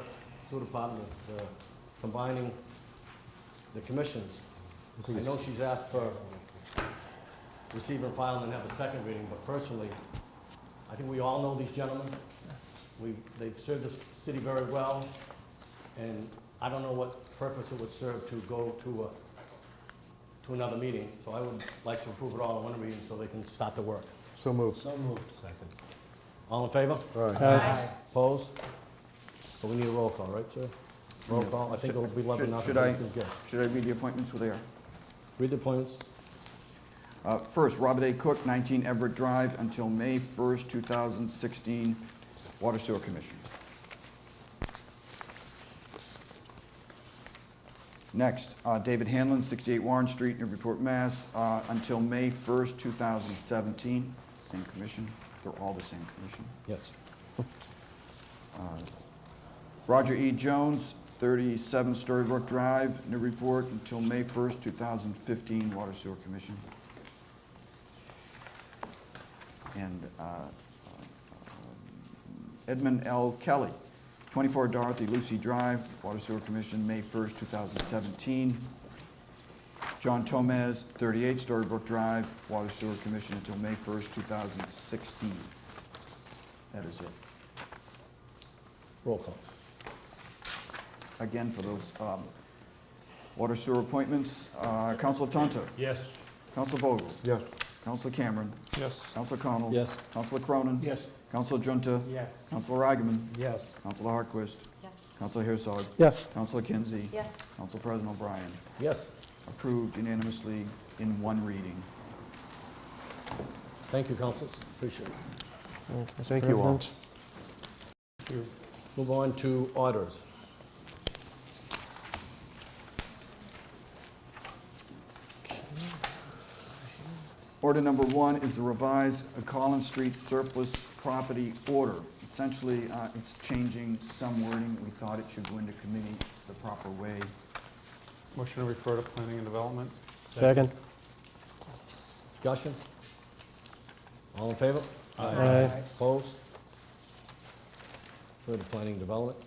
sewer department, combining the commissions. I know she's asked for receive and file and then have a second reading, but personally, I think we all know these gentlemen. They've served this city very well, and I don't know what purpose it would serve to go to another meeting. So I would like to approve it all in one reading so they can start the work. So moved. So moved. Second. All in favor? Aye. Opposed? So we need a roll call, right, sir? Roll call. I think it'll be 11 Should I read the appointments with air? Read the appointments. First, Robert A. Cook, 19 Everett Drive, until May 1st, 2016, Water Sewer Commission. Next, David Hanlon, 68 Warren Street, Newburyport, Mass., until May 1st, 2017, same commission. They're all the same commission. Yes. Roger E. Jones, 37 Storybrook Drive, Newburyport, until May 1st, 2015, Water Sewer Commission. And Edmund L. Kelly, 24 Dorothy Lucy Drive, Water Sewer Commission, May 1st, 2017. John Tomez, 38 Storybrook Drive, Water Sewer Commission, until May 1st, 2016. That is it. Roll call. Again, for those water sewer appointments, Councilor Tonto. Yes. Councilor Vogel. Yes. Councilor Cameron. Yes. Councilor Connell. Yes. Councilor Cronin. Yes. Councilor Junta. Yes. Councilor Agaman. Yes. Councilor Harquist. Yes. Councilor Herzog. Yes. Councilor Kinsey. Yes. Council President O'Brien. Yes. Approved unanimously in one reading. Thank you, councils. Appreciate it. Mr. Thank you all. President. Move on to orders. Order number 1 is the revised Collins Street surplus property order. Essentially, it's changing some wording. We thought it should go into committee the proper way. Motion to refer to planning and development. Second. Discussion? All in favor? Aye. Opposed? Refer to planning and development.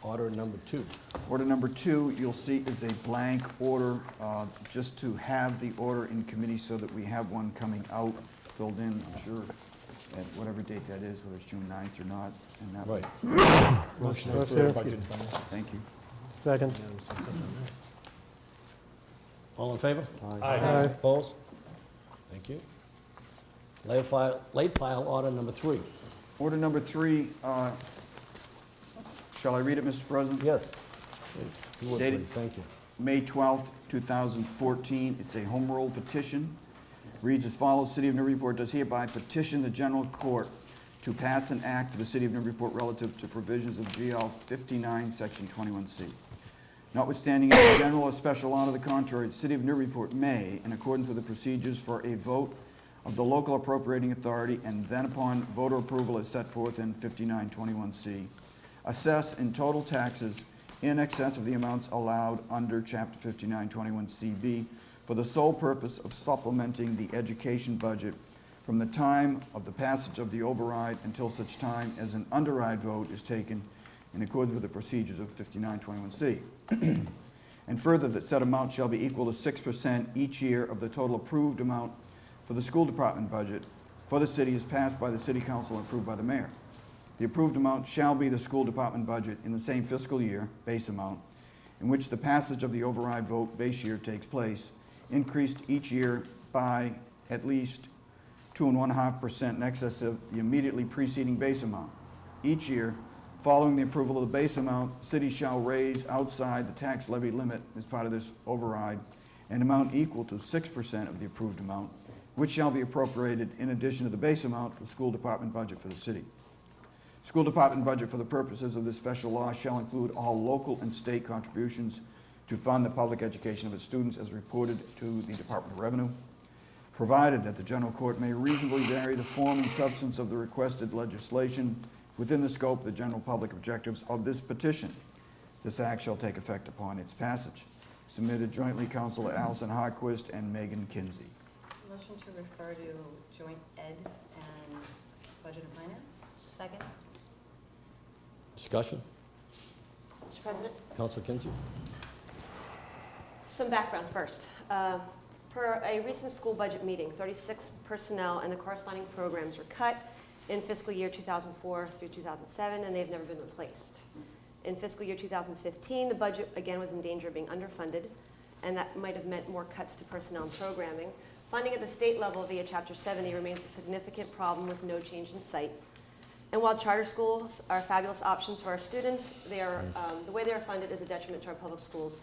Order number 2. Order number 2, you'll see, is a blank order, just to have the order in committee so that we have one coming out filled in, I'm sure, at whatever date that is, whether it's June 9th or not. And that Right. Motion to Let's approve hear. budget and finance. Thank you. Second. All in favor? Aye. Opposed? Thank you. Late file order number 3. Order number 3, shall I read it, Mr. President? Yes. Please. You would, Dated please. Thank you. May 12th, 2014. It's a home rule petition. Reads as follows: City of Newburyport does hereby petition the General Court to pass an act for the City of Newburyport relative to provisions of GL 59, Section 21C. Notwithstanding any general or special law to the contrary, the City of Newburyport may, in accordance with the procedures for a vote of the local appropriating authority and then upon voter approval as set forth in 5921C, assess in total taxes in excess of the amounts allowed under Chapter 5921CB for the sole purpose of supplementing the education budget from the time of the passage of the override until such time as an underride vote is taken in accordance with the procedures of 5921C. And further, that said amount shall be equal to 6% each year of the total approved amount for the school department budget for the city as passed by the City Council and approved by the mayor. The approved amount shall be the school department budget in the same fiscal year, base amount, in which the passage of the override vote base year takes place, increased each year by at least 2.5% in excess of the immediately preceding base amount. Each year, following the approval of the base amount, cities shall raise outside the tax levy limit as part of this override an amount equal to 6% of the approved amount, which shall be appropriated in addition to the base amount for the school department budget for the city. School department budget for the purposes of this special law shall include all local and state contributions to fund the public education of its students as reported to the Department of Revenue, provided that the General Court may reasonably vary the form and substance of the requested legislation within the scope of the general public objectives of this petition. This act shall take effect upon its passage. Submitted jointly, Councilor Allison Harquist and Megan Kinsey. Motion to refer to joint ed and budget and finance. Second. Discussion? Mr. President, Councilor Kinsey? some background first. Per a recent school budget meeting, 36 personnel and the corresponding programs were cut in fiscal year 2004 through 2007, and they've never been replaced. In fiscal year 2015, the budget again was in danger of being underfunded, and that might have meant more cuts to personnel and programming. Funding at the state level via Chapter 70 remains a significant problem with no change in sight. And while charter schools are fabulous options for our students, they are, the way they are funded is a detriment to our public schools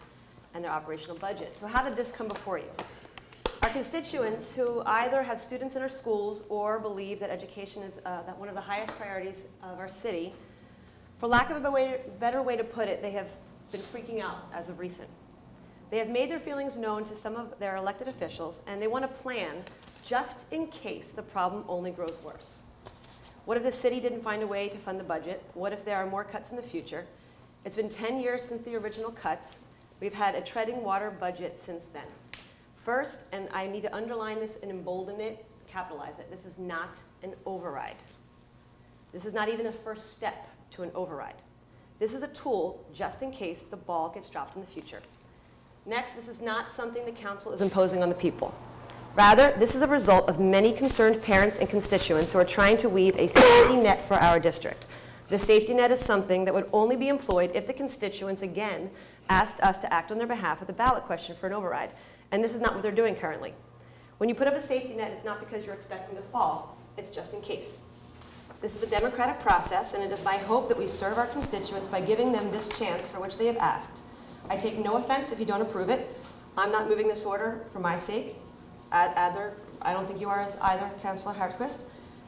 and their operational budget. So how did this come before you? Our constituents who either have students in our schools or believe that education is one of the highest priorities of our city, for lack of a better way to put it, they have been freaking out as of recent. They have made their feelings known to some of their elected officials, and they want a plan just in case the problem only grows worse. What if the city didn't find a way to fund the budget? What if there are more cuts in the future? It's been 10 years since the original cuts. We've had a treading water budget since then. First, and I need to underline this and embolden it, capitalize it, this is not an override. This is not even a first step to an override. This is a tool just in case the ball gets dropped in the future. Next, this is not something the council is imposing on the people. Rather, this is a result of many concerned parents and constituents who are trying to weave a safety net for our district. The safety net is something that would only be employed if the constituents again asked us to act on their behalf with a ballot question for an override. And this is not what they're doing currently. When you put up a safety net, it's not because you're expecting to fall, it's just in case. This is a democratic process, and it is my hope that we serve our constituents by giving them this chance for which they have asked. I take no offense if you don't approve it. I'm not moving this order for my sake. I don't think you are as either, Councilor Hartquist.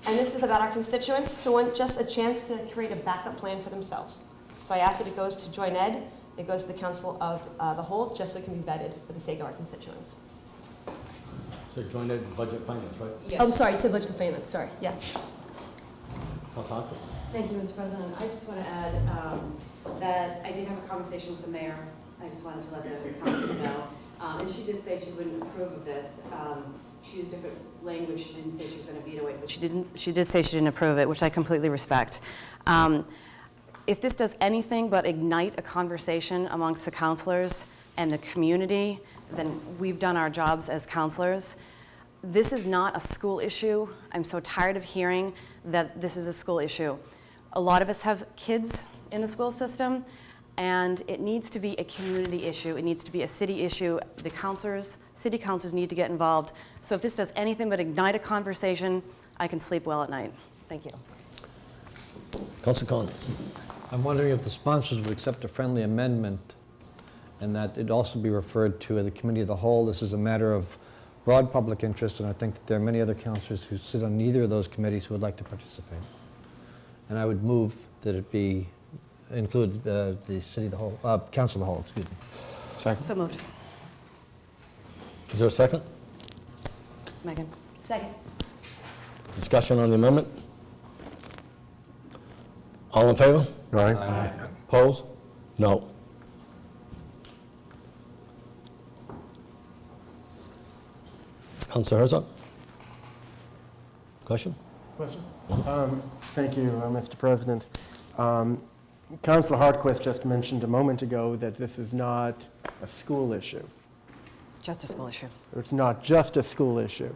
And this is about our constituents who want just a chance to create a backup plan for themselves. So I ask that it goes to joint ed, it goes to the Council of the Whole, just so it can be vetted for the sake of our constituents. So joint ed budget finance, right? Yes. Oh, I'm sorry, you said budget and finance, sorry, yes. Councilor Harper? Thank you, Mr. President. I just want to add that I did have a conversation with the mayor. I just wanted to let the councilors know. And she did say she wouldn't approve of this. She used different language. She didn't say she was going to veto it, but she did say she didn't approve it, which I completely respect. If this does anything but ignite a conversation amongst the councilors and the community, then we've done our jobs as councilors. This is not a school issue. I'm so tired of hearing that this is a school issue. A lot of us have kids in the school system, and it needs to be a community issue. It needs to be a city issue. The councilors, city councilors need to get involved. So if this does anything but ignite a conversation, I can sleep well at night. Thank you. Councilor Con. I'm wondering if the sponsors would accept a friendly amendment and that it also be referred to the committee of the whole. This is a matter of broad public interest, and I think that there are many other councilors who sit on neither of those committees who would like to participate. And I would move that it be, include the city of the whole, council of the whole, excuse me. Second. So moved. Is there a second? Megan? Second. Discussion on the amendment? All in favor? Aye. Opposed? No. Councilor Herzog? Question? Question? Thank you, Mr. President. Councilor Hartquist just mentioned a moment ago that this is not a school issue. Just a school issue. It's not just a school issue.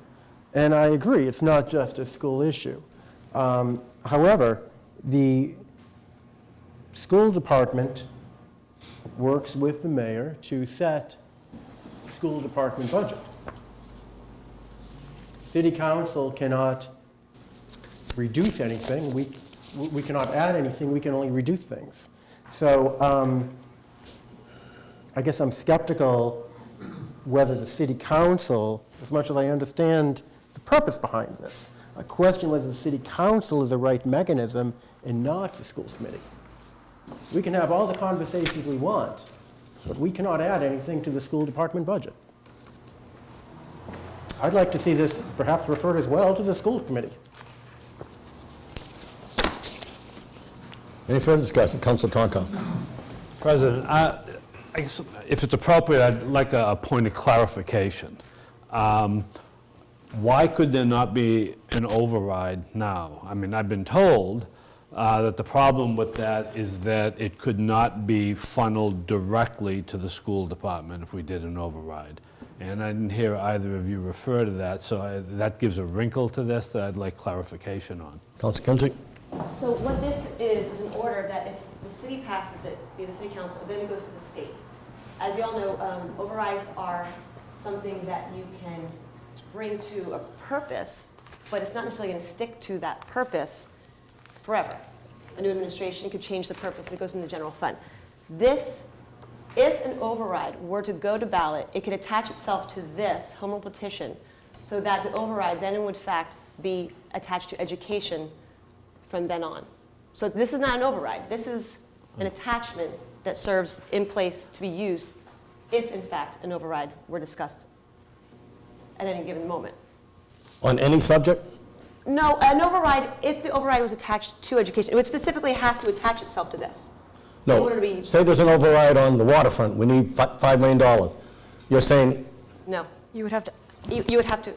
And I agree, it's not just a school issue. However, the school department works with the mayor to set school department budget. City council cannot reduce anything. We cannot add anything. We can only reduce things. So I guess I'm skeptical whether the city council, as much as I understand the purpose behind this, I question whether the city council is the right mechanism and not the schools committee. We can have all the conversations we want, but we cannot add anything to the school department budget. I'd like to see this perhaps referred as well to the school committee. Any further discussion? Councilor Tonto. President, I guess if it's appropriate, I'd like a point of clarification. Why could there not be an override now? I mean, I've been told that the problem with that is that it could not be funneled directly to the school department if we did an override. And I didn't hear either of you refer to that, so that gives a wrinkle to this that I'd like clarification on. Councilor Kinsey. So what this is an order that if the city passes it, via the city council, then it goes to the state. As you all know, overrides are something that you can bring to a purpose, but it's not necessarily going to stick to that purpose forever. A new administration could change the purpose. It goes in the general fund. This, if an override were to go to ballot, it could attach itself to this home rule petition so that the override then would in fact be attached to education from then on. So this is not an override. This is an attachment that serves in place to be used if in fact an override were discussed at any given moment. On any subject? No, an override, if the override was attached to education, it would specifically have to attach itself to this. In order to No. be, Say there's an override on the waterfront. We need $5 million. You're saying no. You would have to, You would have to,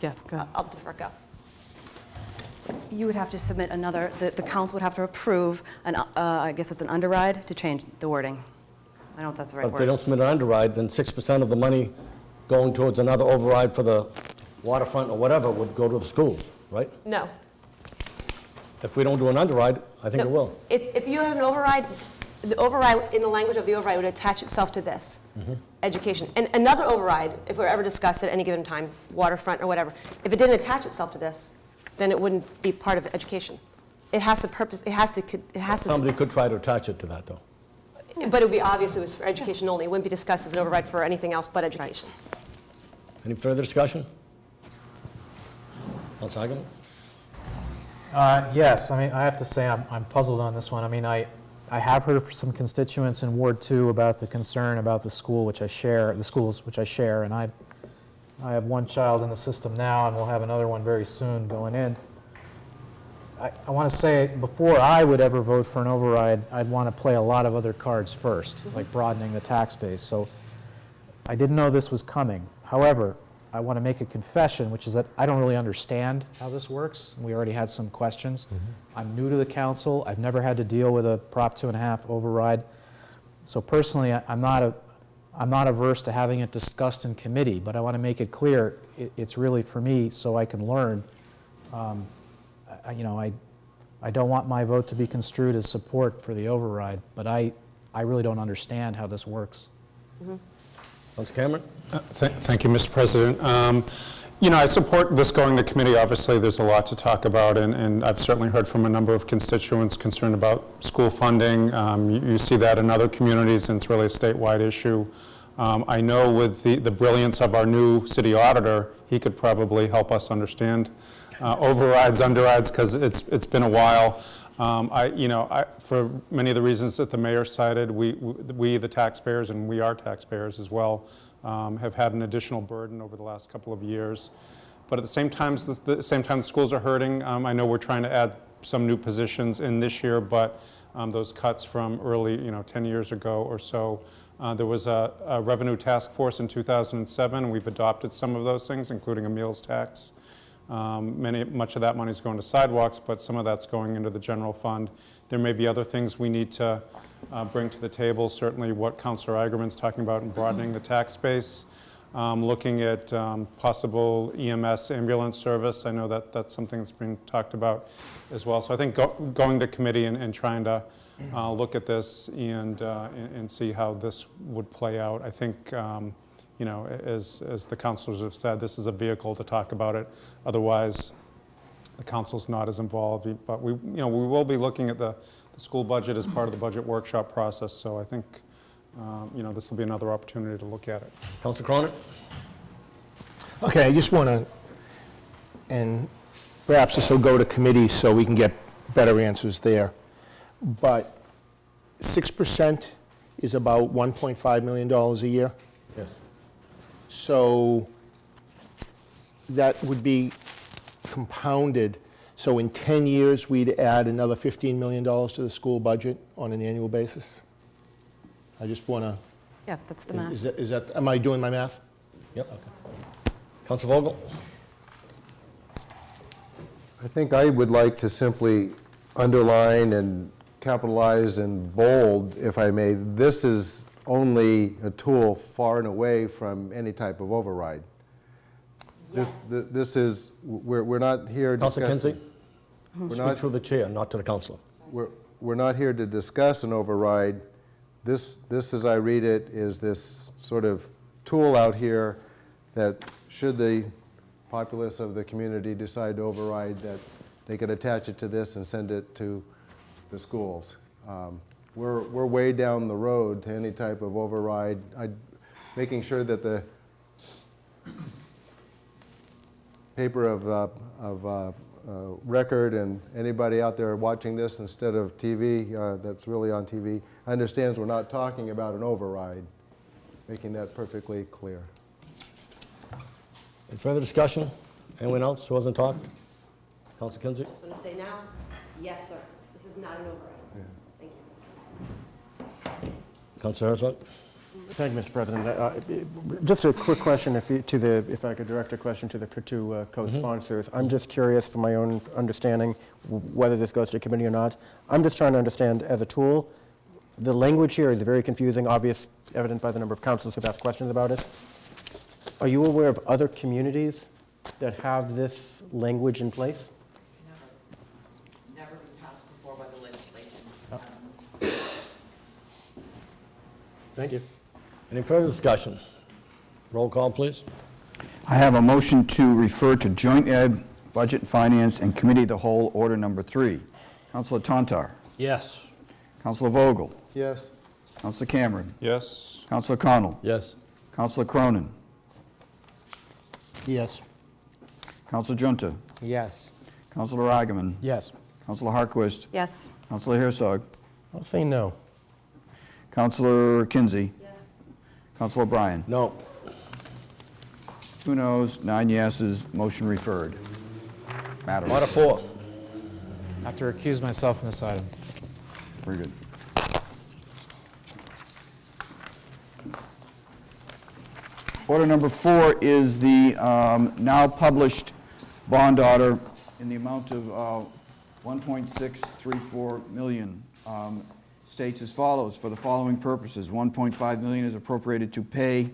yeah, go ahead. I'll defer, go. You would have to submit another, the council would have to approve, I guess it's an underride, to change the wording. I don't know if that's the right if they word. don't submit an underride, then 6% of the money going towards another override for the waterfront or whatever would go to the schools, right? No. If we don't do an underride, I think No. it will. If you have an override, the override, in the language of the override, would attach itself to this, education. And another override, if we're ever discussed at any given time, waterfront or whatever, if it didn't attach itself to this, then it wouldn't be part of education. It has to purpose, it has to, Somebody could try to attach it to that, though. but it would be obvious it was for education only. It wouldn't be discussed as an override for anything else but education. Any further discussion? Councilor Hageman? Yes, I mean, I have to say I'm puzzled on this one. I mean, I have heard from some constituents in Ward 2 about the concern about the school, which I share, the schools which I share, and I have one child in the system now, and we'll have another one very soon going in. I want to say, before I would ever vote for an override, I'd want to play a lot of other cards first, like broadening the tax base. So I didn't know this was coming. However, I want to make a confession, which is that I don't really understand how this works. We already had some questions. I'm new to the council. I've never had to deal with a Prop 2.5 override. So personally, I'm not averse to having it discussed in committee, but I want to make it clear it's really for me so I can learn. I don't want my vote to be construed as support for the override, but I really don't understand how this works. Councilor Cameron? Thank you, Mr. President. You know, I support this going to committee. Obviously, there's a lot to talk about, and I've certainly heard from a number of constituents concerned about school funding. You see that in other communities, and it's really a statewide issue. I know with the brilliance of our new city auditor, he could probably help us understand overrides, underrides, because it's been a while. For many of the reasons that the mayor cited, we the taxpayers, and we are taxpayers as well, have had an additional burden over the last couple of years. But at the same time, the schools are hurting. I know we're trying to add some new positions in this year, but those cuts from early, 10 years ago or so. There was a revenue task force in 2007. We've adopted some of those things, including a meals tax. Much of that money is going to sidewalks, but some of that's going into the general fund. There may be other things we need to bring to the table, certainly what Councilor Eigerman's talking about in broadening the tax base, looking at possible EMS ambulance service. I know that that's something that's being talked about as well. So I think going to committee and trying to look at this and see how this would play out. I think as the councilors have said, this is a vehicle to talk about it. Otherwise, the council's not as involved. But we will be looking at the school budget as part of the budget workshop process. So I think, this will be another opportunity to look at it. Councilor Cronin? Okay, I just want to, and perhaps this will go to committee so we can get better answers there. But 6% is about $1.5 million a year. Yes. So that would be compounded. So in 10 years, we'd add another $15 million to the school budget on an annual basis. I just want to. Yeah, that's the math. Is that, am I doing my math? Yep. Okay. Councilor Vogel? I think I would like to simply underline and capitalize and bold, if I may, this is only a tool far and away from any type of override. Yes. This is, we're not here Councilor discussing. Kinsey? Speak through the chair, not to the councilor. We're not here to discuss an override. This, as I read it, is this sort of tool out here that should the populace of the community decide to override, that they could attach it to this and send it to the schools. We're way down the road to any type of override. Making sure that the paper of record and anybody out there watching this instead of TV, that's really on TV, understands we're not talking about an override. Making that perfectly clear. Any further discussion? Anyone else who hasn't talked? Councilor Kinsey? I just want to say now, yes, sir. This is not an override. Thank you. Councilor Herzog? Thank you, Mr. President. Just a quick question, if I could direct a question to the two co-sponsors. I'm just curious, from my own understanding, whether this goes to committee or not. I'm just trying to understand, as a tool, the language here is very confusing, obvious, evident by the number of councilors who've asked questions about it. Are you aware of other communities that have this language in place? Never been passed before by the legislation. Thank you. Any further discussion? Roll call, please. I have a motion to refer to Joint Ed, Budget and Finance, and Committee of the Whole, Order Number 3. Councilor Tantar. Yes. Councilor Vogel. Yes. Councilor Cameron. Yes. Councilor Connell. Yes. Councilor Cronin. Yes. Councilor Junta. Yes. Councilor Eigenman. Yes. Councilor Harquist. Yes. Councilor Herzog. I'll say no. Councilor Kinsey. Yes. Councilor O'Brien. No. 2 noes, 9 yeses, motion referred. Madam. Order 4. I have to recuse myself from this item. Very good. Order number 4 is the now published bond order in the amount of 1.634 million. States as follows: for the following purposes, 1.5 million is appropriated to pay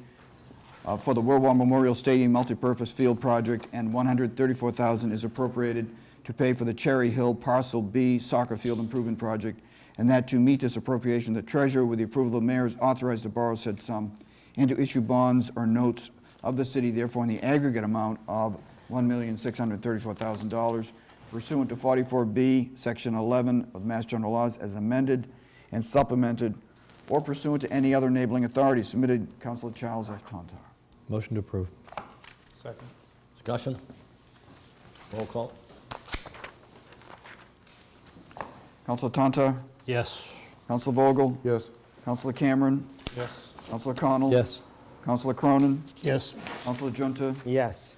for the World War Memorial Stadium multipurpose field project, and 134,000 is appropriated to pay for the Cherry Hill Parcel B soccer field improvement project, and that to meet this appropriation, the treasurer, with the approval of the mayor, is authorized to borrow said sum and to issue bonds or notes of the city, therefore in the aggregate amount of $1,634,000 pursuant to 44B, Section 11 of Mass General Laws as amended and supplemented, or pursuant to any other enabling authority. Submitted, Councilor Charles F. Tantar. Motion to approve. Second. Discussion? Roll call? Councilor Tantar? Yes. Councilor Vogel? Yes. Councilor Cameron? Yes. Councilor Connell? Yes. Councilor Cronin? Yes. Councilor Junta? Yes.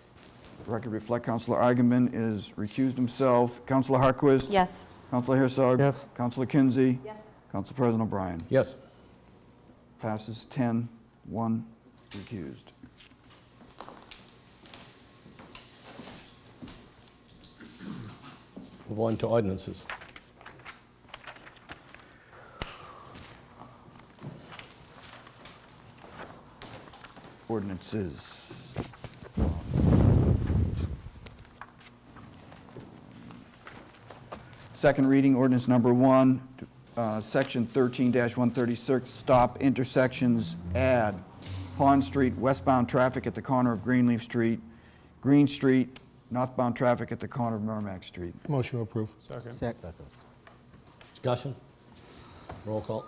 The record reflect Councilor Eigenman is recused himself. Councilor Harquist? Yes. Councilor Herzog? Yes. Councilor Kinsey? Yes. Council President O'Brien? Yes. Passes 10, 1 recused. Move on to ordinances. Ordinances. Second reading, ordinance number 1, section 13-136, stop intersections, add Pond Street, westbound traffic at the corner of Greenleaf Street, Green Street, northbound traffic at the corner of Merrimack Street. Motion to approve. Second. Discussion? Roll call?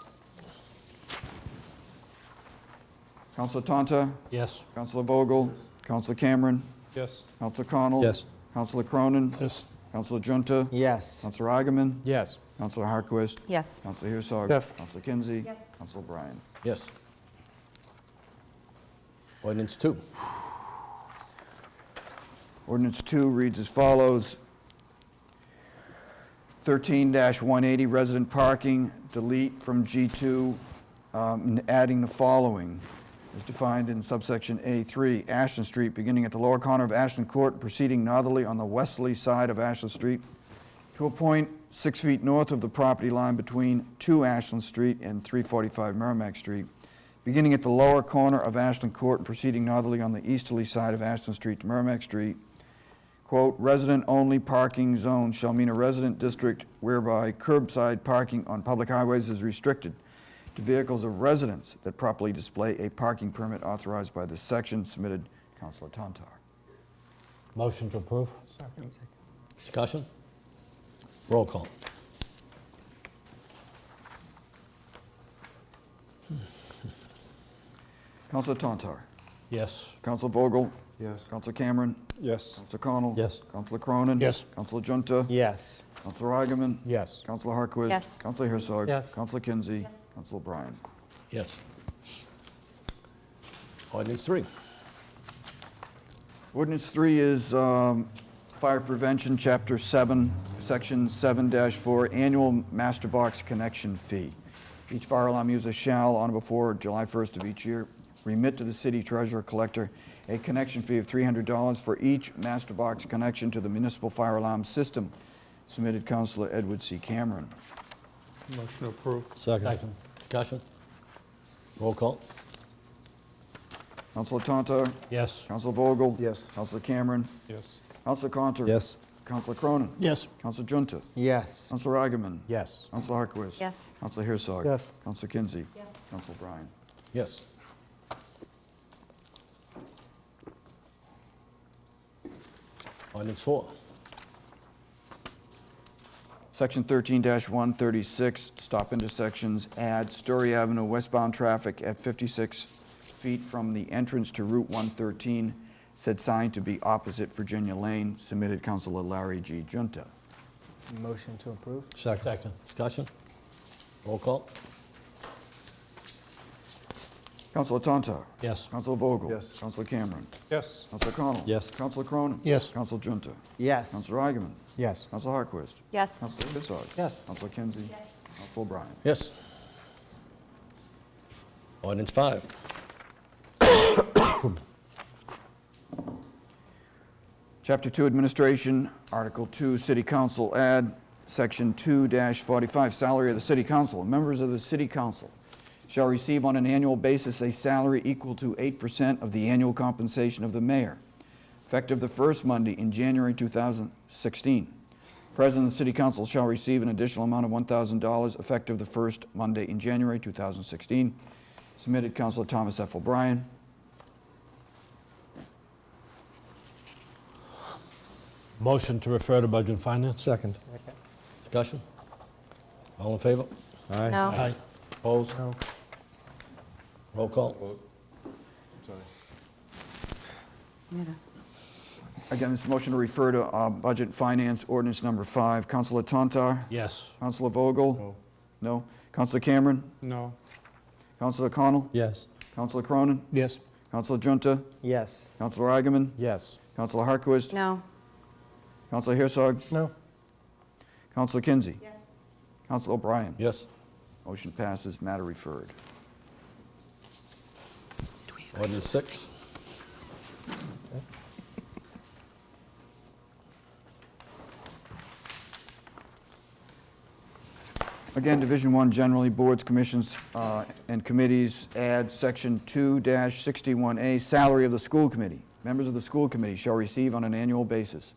Councilor Tonta? Yes. Councilor Vogel? Councilor Cameron? Yes. Councilor Connell? Yes. Councilor Cronin? Yes. Councilor Junta? Yes. Councilor Eigenman? Yes. Councilor Harquist? Yes. Councilor Herzog? Yes. Councilor Kinsey? Yes. Councilor Bryan? Yes. Ordinance 2. Ordinance 2 reads as follows. 13-180, resident parking, delete from G2, adding the following. Is defined in subsection A3, Ashland Street, beginning at the lower corner of Ashland Court, proceeding northerly on the westerly side of Ashland Street, to a point 6 feet north of the property line between 2 Ashland Street and 345 Merrimack Street, beginning at the lower corner of Ashland Court and proceeding northerly on the easterly side of Ashland Street to Merrimack Street. Quote, resident-only parking zone shall mean a resident district whereby curbside parking on public highways is restricted to vehicles of residents that properly display a parking permit authorized by this section. Submitted, Councilor Tantar. Motion to approve. Second. Discussion? Roll call? Councilor Tantar. Yes. Councilor Vogel. Yes. Councilor Cameron. Yes. Councilor Connell. Yes. Councilor Cronin. Yes. Councilor Junta. Yes. Councilor Eigenman. Yes. Councilor Harquist. Yes. Councilor Herzog. Yes. Councilor Kinsey. Councilor Bryan. Yes. Ordinance 3. Ordinance 3 is Fire Prevention, Chapter 7, Section 7-4, Annual Master Box Connection Fee. Each fire alarm user shall, on or before July 1st of each year, remit to the city treasurer collector a connection fee of $300 for each master box connection to the municipal fire alarm system. Submitted, Councilor Edward C. Cameron. Motion to approve. Second. Discussion? Roll call? Councilor Tantar. Yes. Councilor Vogel. Yes. Councilor Cameron. Yes. Councilor Conter. Yes. Councilor Cronin. Yes. Councilor Junta. Yes. Councilor Eigenman. Yes. Councilor Harquist. Yes. Councilor Herzog. Yes. Councilor Kinsey. Yes. Councilor Bryan. Yes. Ordinance 4. Section 13-136, stop intersections, add Story Avenue westbound traffic at 56 feet from the entrance to Route 113, said sign to be opposite Virginia Lane. Submitted, Councilor Larry G. Junta. Motion to approve? Second. Discussion? Roll call? Councilor Tantar. Yes. Councilor Vogel. Yes. Councilor Cameron. Yes. Councilor Connell. Yes. Councilor Cronin. Yes. Councilor Junta. Yes. Councilor Eigenman. Yes. Councilor Harquist. Yes. Councilor Herzog. Yes. Councilor Kinsey. Yes. Councilor Bryan. Yes. Ordinance 5. Chapter 2, Administration, Article 2, City Council, add Section 2-45, Salary of the City Council. Members of the City Council shall receive on an annual basis a salary equal to 8% of the annual compensation of the mayor, effective the first Monday in January 2016. President of the City Council shall receive an additional amount of $1,000 effective the first Monday in January 2016. Submitted, Councilor Thomas F. O'Brien. Motion to refer to Budget and Finance? Second. Discussion? All in favor? Aye. No. Aye. Opposed? No. Roll call? Again, this motion to refer to Budget and Finance, ordinance number 5. Councilor Tontar? Yes. Councilor Vogel? No. Councilor Cameron? No. Councilor Connell? Yes. Councilor Cronin? Yes. Councilor Junta? Yes. Councilor Agaman? Yes. Councilor Harquist? No. Councilor Herzog? No. Councilor Kinsey? Yes. Councilor O'Brien? Yes. Motion passes, matter referred. Ordinance 6. Again, Division 1, generally, boards, commissions, and committees, add Section 2-61A, salary of the school committee. Members of the school committee shall receive on an annual basis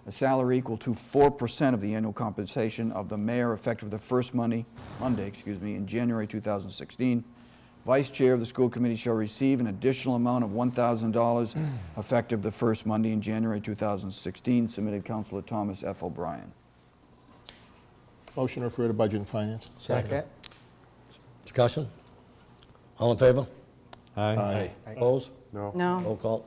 a salary equal to 4% of the annual compensation of the mayor effective the first Monday, in January 2016. Vice chair of the school committee shall receive an additional amount of $1,000 effective the first Monday in January 2016. Submitted Councilor Thomas F. O'Brien. Motion to refer to Budget and Finance. Second. Discussion? All in favor? Aye. Opposed? No. No. Roll call?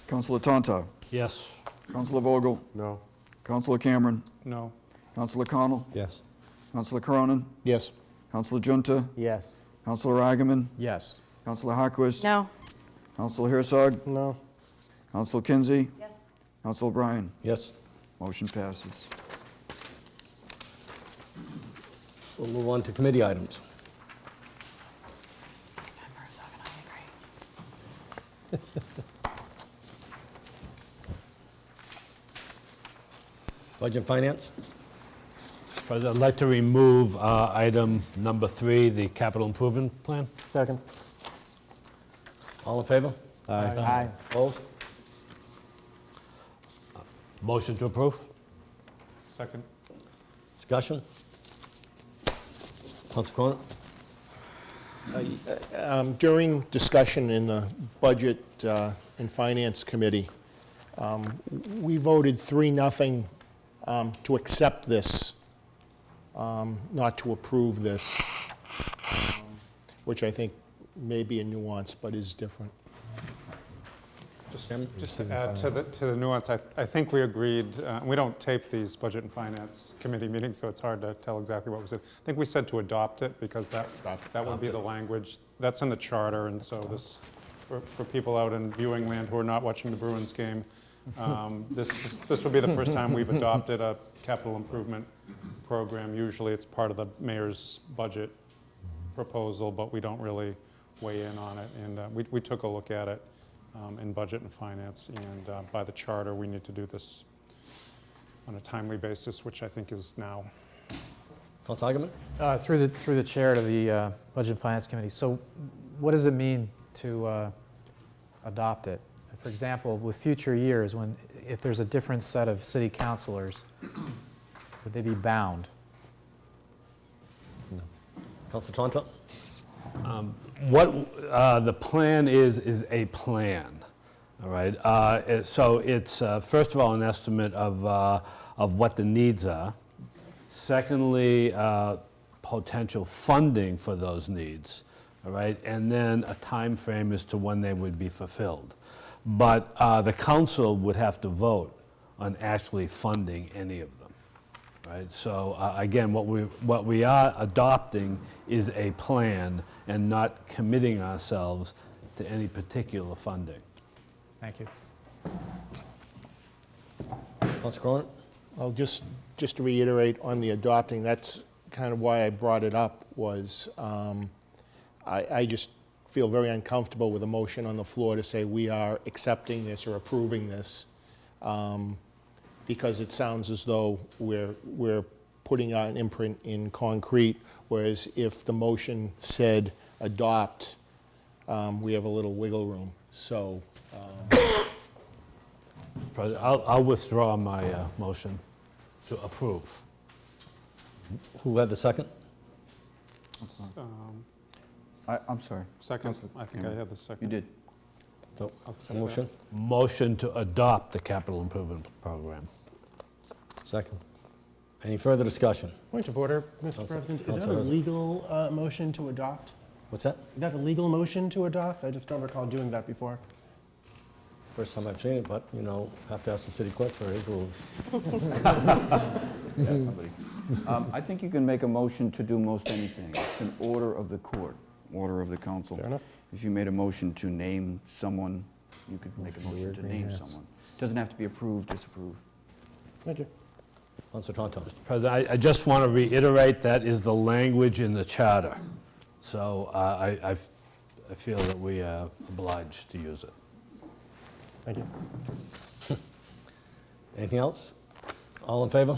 Councilor Tontar? Yes. Councilor Vogel? No. Councilor Cameron? No. Councilor Connell? Yes. Councilor Cronin? Yes. Councilor Junta? Yes. Councilor Agaman? Yes. Councilor Harquist? No. Councilor Herzog? No. Councilor Kinsey? Yes. Councilor O'Brien? Yes. Motion passes. We'll move on to committee items. Budget and Finance? President, I'd like to remove item number 3, the capital improvement plan. Second. All in favor? Aye. Opposed? Motion to approve. Second. Discussion? Councilor Cronin? During discussion in the Budget and Finance Committee, we voted 3-0 to accept this, not to approve this, which I think may be a nuance, but is different. Just to add to the nuance, I think we agreed, we don't tape these Budget and Finance Committee meetings, so it's hard to tell exactly what we said. I think we said to adopt it, because that would be the language. That's in the charter, and so this, for people out in viewing land who are not watching the Bruins game, this would be the first time we've adopted a capital improvement program. Usually it's part of the mayor's budget proposal, but we don't really weigh in on it. And we took a look at it in Budget and Finance, and by the charter, we need to do this on a timely basis, which I think is now. Councilor Agaman? Through the chair to the Budget and Finance Committee. So what does it mean to adopt it? For example, with future years, if there's a different set of city councilors, would they be bound? No. Councilor Tonta? What the plan is a plan, all right? So it's, first of all, an estimate of what the needs are. Secondly, potential funding for those needs, all right? And then a time frame as to when they would be fulfilled. But the council would have to vote on actually funding any of them, right? So again, what we are adopting is a plan and not committing ourselves to any particular funding. Thank you. Councilor Cronin? Well, just to reiterate on the adopting, that's kind of why I brought it up, was I just feel very uncomfortable with a motion on the floor to say we are accepting this or approving this, because it sounds as though we're putting out an imprint in concrete, whereas if the motion said adopt, we have a little wiggle room. So President, I'll withdraw my motion to approve. Who had the second? I'm sorry. Second, I think I had the second. You did. So, motion? Motion to adopt the capital improvement program. Second. Any further discussion? Point of order, Mr. Counsel- President. Is that Counsel a Hurst. legal motion to adopt? What's that? Is that a legal motion to adopt? I just don't recall doing that before. First time I've seen it, but, you know, have to ask the city clerk for his rules. Yeah, somebody. I think you can make a motion to do most anything. It's an order of the court, order of the council. Fair enough. If you made a motion to name someone, you could make a motion to name Yes. someone. Doesn't have to be approved, disapproved. Thank you. Councilor Tonto. President, I just want to reiterate that is the language in the charter. So I feel that we are obliged to use it. Thank you. Anything else? All in favor?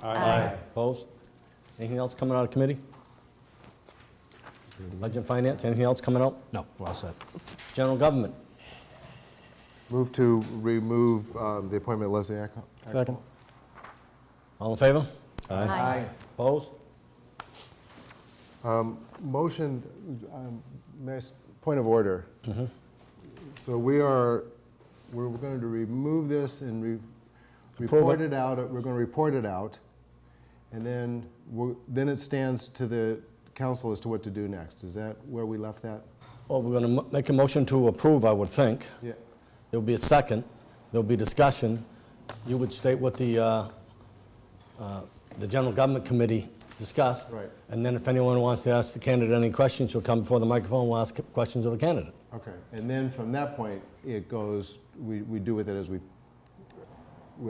Aye. Opposed? Anything else coming out of committee? Budget and Finance, anything else coming out? No, we're all set. General Government? Move to remove the appointment of Leslie Ackle. Second. All in favor? Aye. Opposed? Motion, point of order. So we're going to remove this and report it out. We're going to report it out, and then it stands to the council as to what to do next. Is that where we left that? Well, we're going to make a motion to approve, I would think. Yeah. There'll be a second. There'll be discussion. You would state what the General Government Committee discussed. Right. And then if anyone wants to ask the candidate any questions, you'll come before the microphone and we'll ask questions of the candidate. Okay. And then from that point, it goes, we do with it as we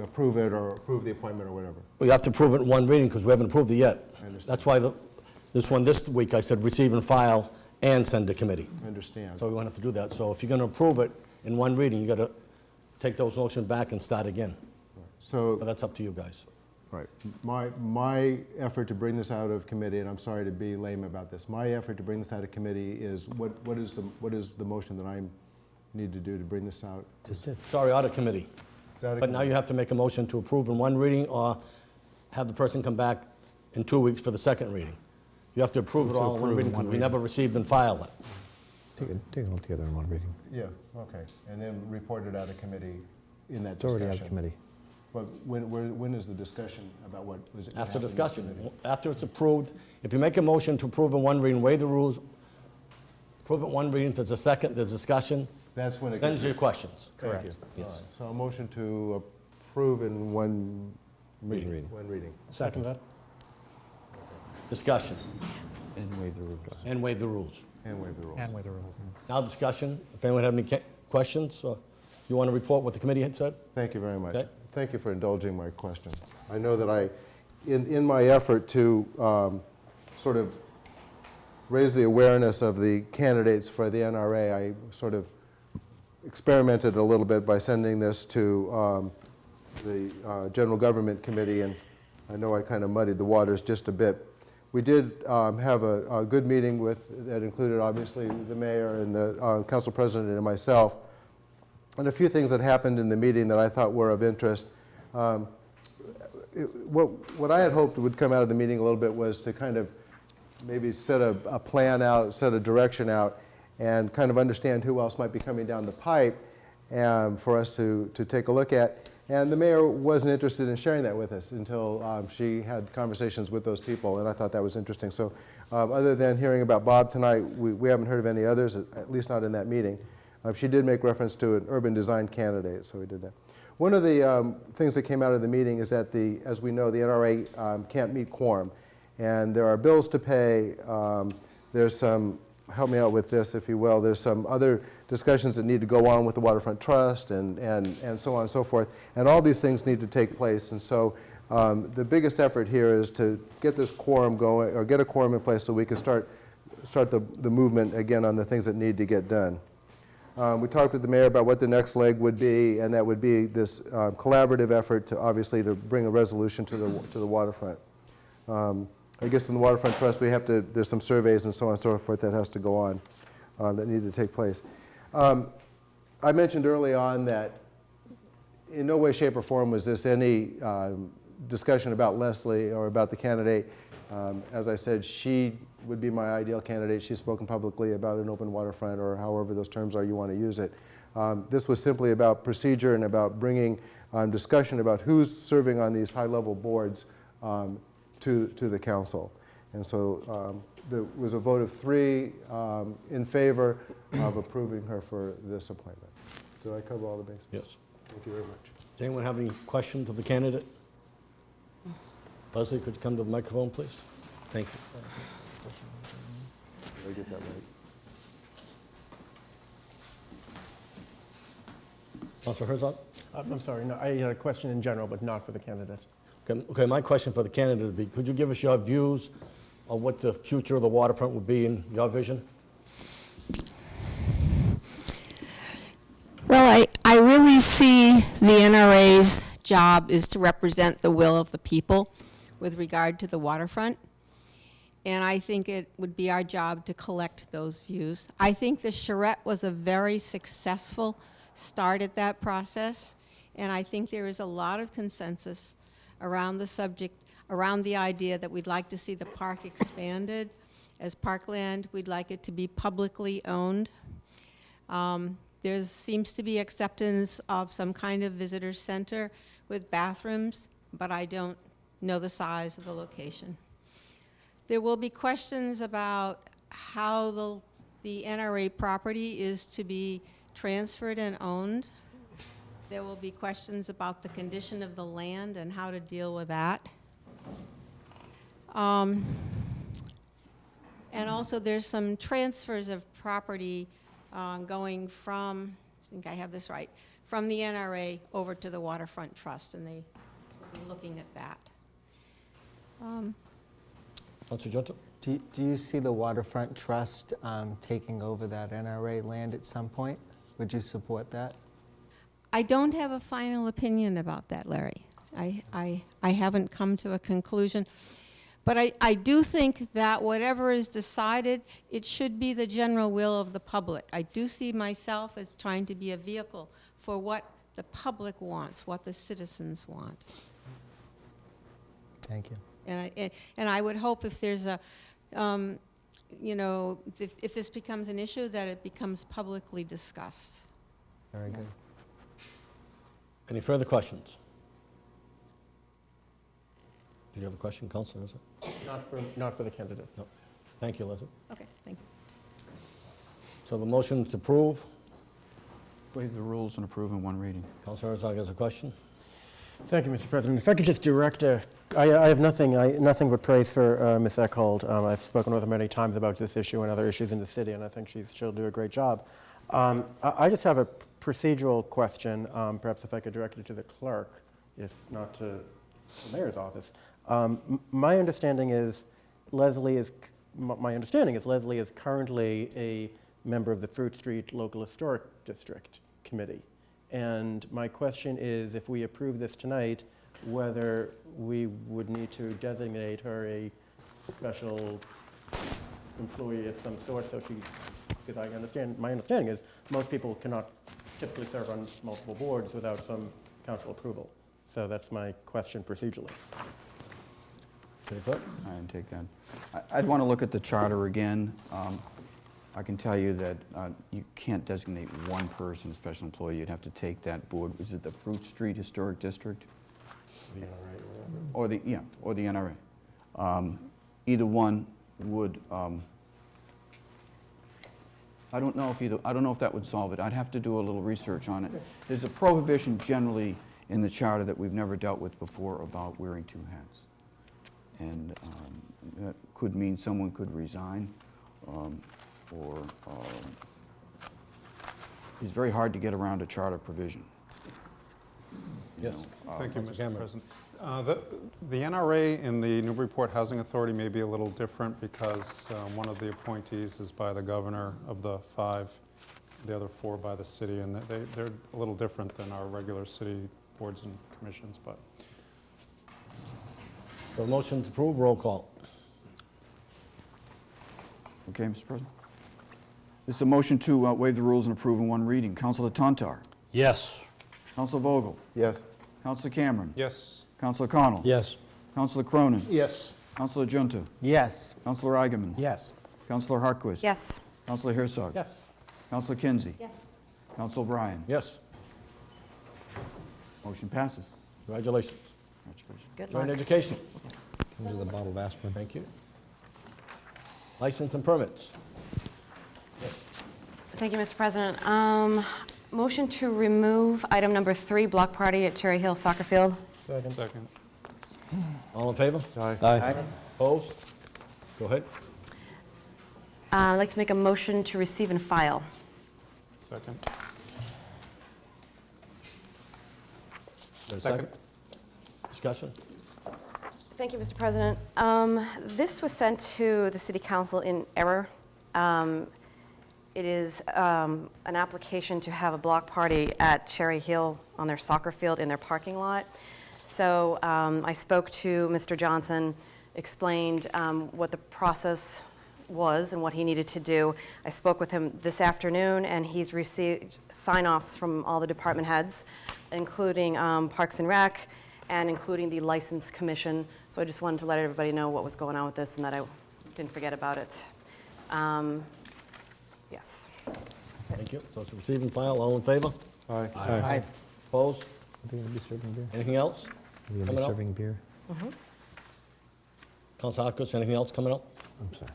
approve it or approve the appointment or whatever. We have to approve it in one reading because we haven't approved it yet. I understand. That's why this week I said receive and file and send to committee. I understand. So we won't have to do that. So if you're going to approve it in one reading, you got to take those motions back and start again. So, But that's up to you guys. right. My effort to bring this out of committee, and I'm sorry to be lame about this, my effort to bring this out of committee is, what is the motion that I need to do to bring this out? Sorry, audit committee. It's out of But now committee. you have to make a motion to approve in one reading or have the person come back in 2 weeks for the second reading. You have to approve it all in one reading because we never received and filed it. Take it all together in one reading. Yeah, okay. And then report it out of committee in that It's discussion. already out of committee. But when is the discussion about what was it? After discussion, after it's approved, if you make a motion to approve in one reading, waive the rules, approve it in one reading, if there's a second, there's discussion, That's when it then gets. there's your questions. Thank you. Yes. All right. So a motion to approve in one Reading. One reading. Second that. Discussion, And waive the rules. and waive the rules. And waive the rules. And with the rule. Now discussion, if anyone have any questions, or you want to report what the committee had said? Thank you very much. Okay. Thank you for indulging my question. I know that in my effort to sort of raise the awareness of the candidates for the NRA, I sort of experimented a little bit by sending this to the General Government Committee, and I know I kind of muddied the waters just a bit. We did have a good meeting that included obviously the mayor and the council president and myself, and a few things that happened in the meeting that I thought were of interest. What I had hoped would come out of the meeting a little bit was to kind of maybe set a plan out, set a direction out, and kind of understand who else might be coming down the pipe for us to take a look at. And the mayor wasn't interested in sharing that with us until she had conversations with those people, and I thought that was interesting. So other than hearing about Bob tonight, we haven't heard of any others, at least not in that meeting. She did make reference to an urban design candidate, so we did that. One of the things that came out of the meeting is that, as we know, the NRA can't meet quorum, and there are bills to pay. There's some, help me out with this if you will, there's some other discussions that need to go on with the Waterfront Trust and so on and so forth, and all these things need to take place. And so the biggest effort here is to get this quorum going, or get a quorum in place so we can start the movement again on the things that need to get done. We talked with the mayor about what the next leg would be, and that would be this collaborative effort to obviously to bring a resolution to the waterfront. I guess in the Waterfront Trust there's some surveys and so on and so forth that has to go on that need to take place. I mentioned early on that in no way, shape, or form was this any discussion about Leslie or about the candidate. As I said, she would be my ideal candidate. She's spoken publicly about an open waterfront, or however those terms are you want to use it. This was simply about procedure and about bringing discussion about who's serving on these high-level boards to the council. And so there was a vote of 3 in favor of approving her for this appointment. Did I cover all the bases? Yes. Thank you very much. Does anyone have any questions of the candidate? Leslie, could you come to the microphone, please? Thank you. Did I get that right? Councilor Herzog? I'm sorry, no, I had a question in general, but not for the candidate. Okay, my question for the candidate would be, could you give us your views on what the future of the waterfront would be in your vision? Well, I really see the NRA's job is to represent the will of the people with regard to the waterfront. And I think it would be our job to collect those views. I think the charrette was a very successful start at that process. And I think there is a lot of consensus around the subject, around the idea that we'd like to see the park expanded. As parkland, we'd like it to be publicly owned. There seems to be acceptance of some kind of visitor center with bathrooms, but I don't know the size of the location. There will be questions about how the NRA property is to be transferred and owned. There will be questions about the condition of the land and how to deal with that. And also there's some transfers of property going from, I think I have this right, from the NRA over to the Waterfront Trust, and they will be looking at that. Councilor Junta? Do you see the Waterfront Trust taking over that NRA land at some point? Would you support that? I don't have a final opinion about that, Larry. I haven't come to a conclusion. But I do think that whatever is decided, it should be the general will of the public. I do see myself as trying to be a vehicle for what the public wants, what the citizens want. Thank you. And I would hope if there's a, you know, if this becomes an issue, that it becomes publicly discussed. Very good. Any further questions? Do you have a question, Councilor? Is it? Not for the candidate. No. Thank you, Leslie. Okay, thank you. So the motion to approve. Waive the rules and approve in 1 reading. Councilor Herzog has a question. Thank you, Mr. President. If I could just direct I have nothing but praise for Ms. Eckhold. I've spoken with her many times about this issue and other issues in the city, and I think she'll do a great job. I just have a procedural question, perhaps if I could direct it to the clerk, if not to the mayor's office. My understanding is Leslie is currently a member of the Fruit Street Local Historic District Committee. And my question is, if we approve this tonight, whether we would need to designate her a special employee of some sort, so she, because my understanding is most people cannot typically serve on multiple boards without some council approval. So that's my question procedurally. I didn't take that. I'd want to look at the charter again. I can tell you that you can't designate one person, a special employee. You'd have to take that board. Is it the Fruit Street Historic District? The NRA, or the NRA. Either one would. I don't know if that would solve it. I'd have to do a little research on it. There's a prohibition generally in the charter that we've never dealt with before about wearing 2 hats, and that could mean someone could resign, or it's very hard to get around a charter provision. Yes. Thank you, Mr. President. The NRA in the Newburyport Housing Authority may be a little different because one of the appointees is by the governor of the 5, the other 4 by the city, and they're a little different than our regular city boards and commissions. But the motion to approve, roll call. Okay, Mr. President. This is a motion to waive the rules and approve in 1 reading. Councilor Tontar? Yes. Councilor Vogel? Yes. Councilor Cameron? yes. Councilor Connell? Yes. Councilor Cronin? Yes. Councilor Junta? Yes. Councilor Eigenman? Yes. Councilor Harquist? Yes. Councilor Herzog? Yes. Councilor Kinsey? Yes. Counsel Bryan. Yes. Motion passes. Congratulations. Congratulations. Good Joint luck. education. Comes with a bottle of aspirin. Thank you. License and permits. Thank you, Mr. President. Motion to remove item number 3, block party at Cherry Hill Soccer Field. Second. All in favor? Aye. Opposed? Go ahead. I'd like to make a motion to receive and file. Second. Is there a second? Discussion? Thank you, Mr. President. This was sent to the City Council in error. It is an application to have a block party at Cherry Hill on their soccer field in their parking lot. So I spoke to Mr. Johnson, explained what the process was and what he needed to do. I spoke with him this afternoon, and he's received sign-offs from all the department heads, including Parks and Rec, and including the License Commission. So I just wanted to let everybody know what was going on with this and that I didn't forget about it. Yes. Thank you. So it's receive and file. All in favor? Aye. Aye. Opposed? Are they going to be serving beer? Anything else? Are they going to Coming be up? serving beer? Council Harkis, anything else coming up? I'm sorry.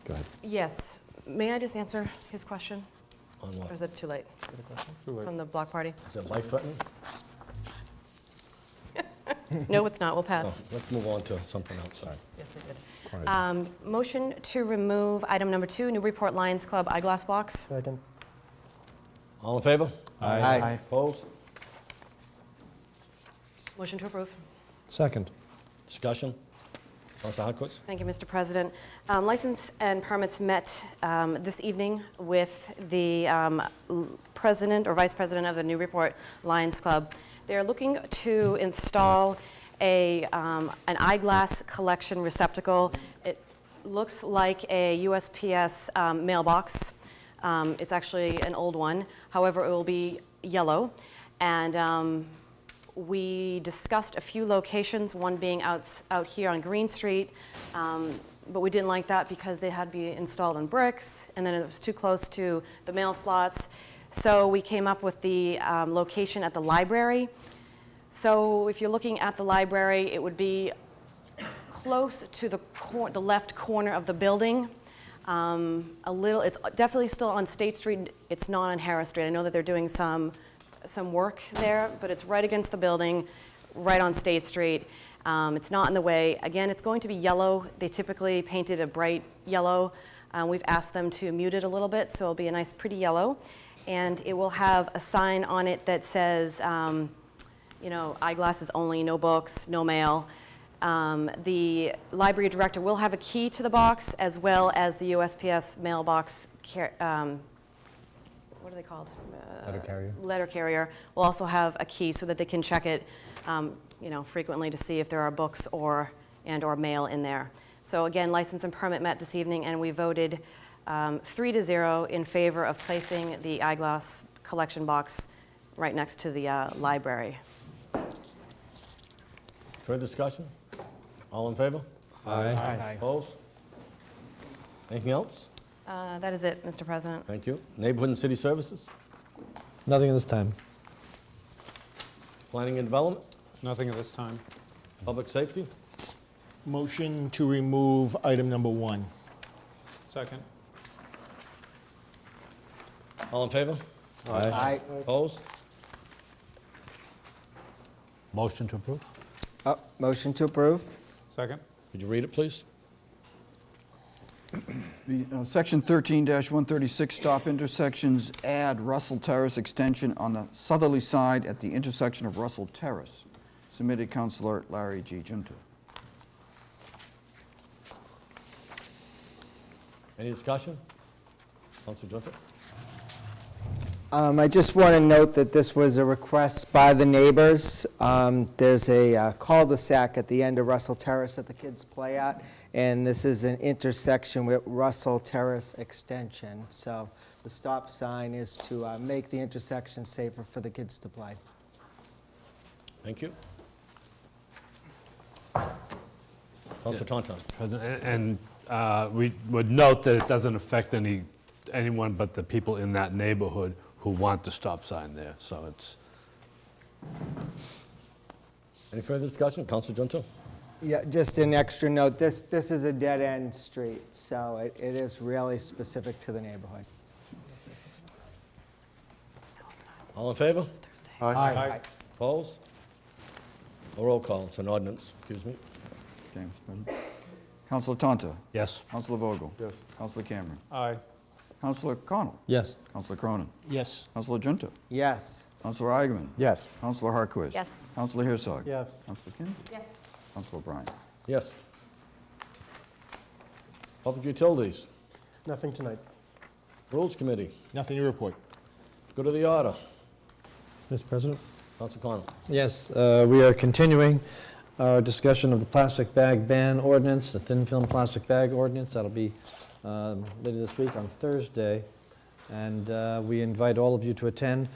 Go ahead. Yes. May I just answer his question? On Or what? is it too late Too late. from the block party? Is it life threatening? No, it's not. We'll No, pass. let's move on to something else. Sorry. Yes, I did. Motion to remove item number 2, Newburyport Lions Club eyeglass box. Second. All in favor? Aye. Opposed? Motion to approve. Second. Discussion? Council Harkis? Thank you, Mr. President. License and permits met this evening with the president or vice president of the Newburyport Lions Club. They're looking to install an eyeglass collection receptacle. It looks like a USPS mailbox. It's actually an old one. However, it will be yellow. And we discussed a few locations, one being out here on Green Street, but we didn't like that because they had to be installed in bricks, and then it was too close to the mail slots. So we came up with the location at the library. So if you're looking at the library, it would be close to the left corner of the building. It's definitely still on State Street. It's not on Harris Street. I know that they're doing some work there, but it's right against the building, right on State Street. It's not in the way. Again, it's going to be yellow. They typically paint it a bright yellow. We've asked them to mute it a little bit, so it'll be a nice, pretty yellow. And it will have a sign on it that says, eyeglasses only, no books, no mail. The library director will have a key to the box, as well as the USPS mailbox, what are they called? Letter carrier. Letter carrier will also have a key so that they can check it, frequently to see if there are books or mail in there. So again, license and permit met this evening, and we voted 3-0 in favor of placing the eyeglass collection box right next to the library. Further discussion? All in favor? Aye. Opposed? Anything else? That is it, Mr. President. Thank you. Neighborhood and city services? Nothing at this time. Planning and development? Nothing at this time. Public safety? Motion to remove item number 1. Second. All in favor? Aye. Opposed? Motion to approve? Motion to approve? Second. Could you read it, please? The Section 13-136, stop intersections, add Russell Terrace extension on the southerly side at the intersection of Russell Terrace. Submitted Councilor Larry G. Junta. Any discussion? Councilor Junta? I just want to note that this was a request by the neighbors. There's a cul-de-sac at the end of Russell Terrace that the kids play at, and this is an intersection with Russell Terrace Extension. So the stop sign is to make the intersection safer for the kids to play. Thank you. Councilor Tonton? President, and we would note that it doesn't affect anyone but the people in that neighborhood who want the stop sign there, so it's... Any further discussion? Councilor Junto? Yeah, just an extra note, this is a dead-end street, so it is really specific to the neighborhood. All in favor? Aye. Opposed? A roll call, it's an ordinance, excuse me. Okay, Mr. President. Councilor Tonto? Yes. Councilor Vogel? Yes. Councilor Cameron? Aye. Councilor Connell? Yes. Councilor Cronin? Yes. Councilor Junta? Yes. Councilor Eigenman? Yes. Councilor Harquist? Yes. Councilor Herzog? Yes. Councilor Kinsey? Yes. Councilor O'Brien? Yes. Public Utilities, Nothing tonight. Rules Committee, Nothing to report. go to the order. Mr. President? Councilor Connell. Yes, we are continuing our discussion of the plastic bag ban ordinance, the thin film plastic bag ordinance. That'll be later this week on Thursday. And we invite all of you to attend.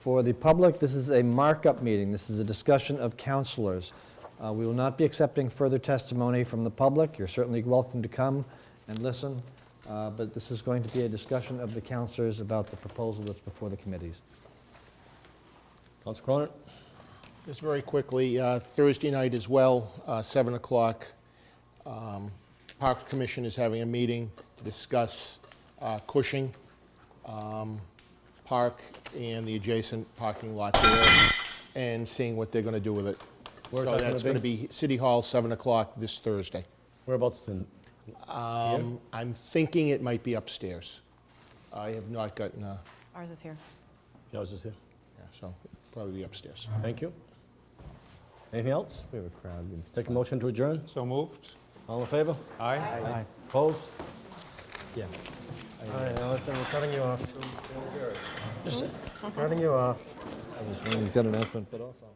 For the public, this is a markup meeting. This is a discussion of councilors. We will not be accepting further testimony from the public. You're certainly welcome to come and listen, but this is going to be a discussion of the councilors about the proposal that's before the committees. Councilor Cronin. Just very quickly, Thursday night as well, 7 o'clock, Parks Commission is having a meeting to discuss Cushing Park and the adjacent parking lot there, and seeing what they're going to do with it. Where's So that gonna that's going to be City Hall, 7 o'clock this Thursday. Whereabouts in? I'm thinking it might be upstairs. I have not gotten a, Ours is here. Yours is here. yeah, so probably be upstairs. Thank you. Anything else? We have a crowd. Take a motion to adjourn. So moved? All in favor? Aye. Opposed? Yeah. All right, Allison, we're cutting you off. Cutting you off. I was wondering if you had an announcement, but also...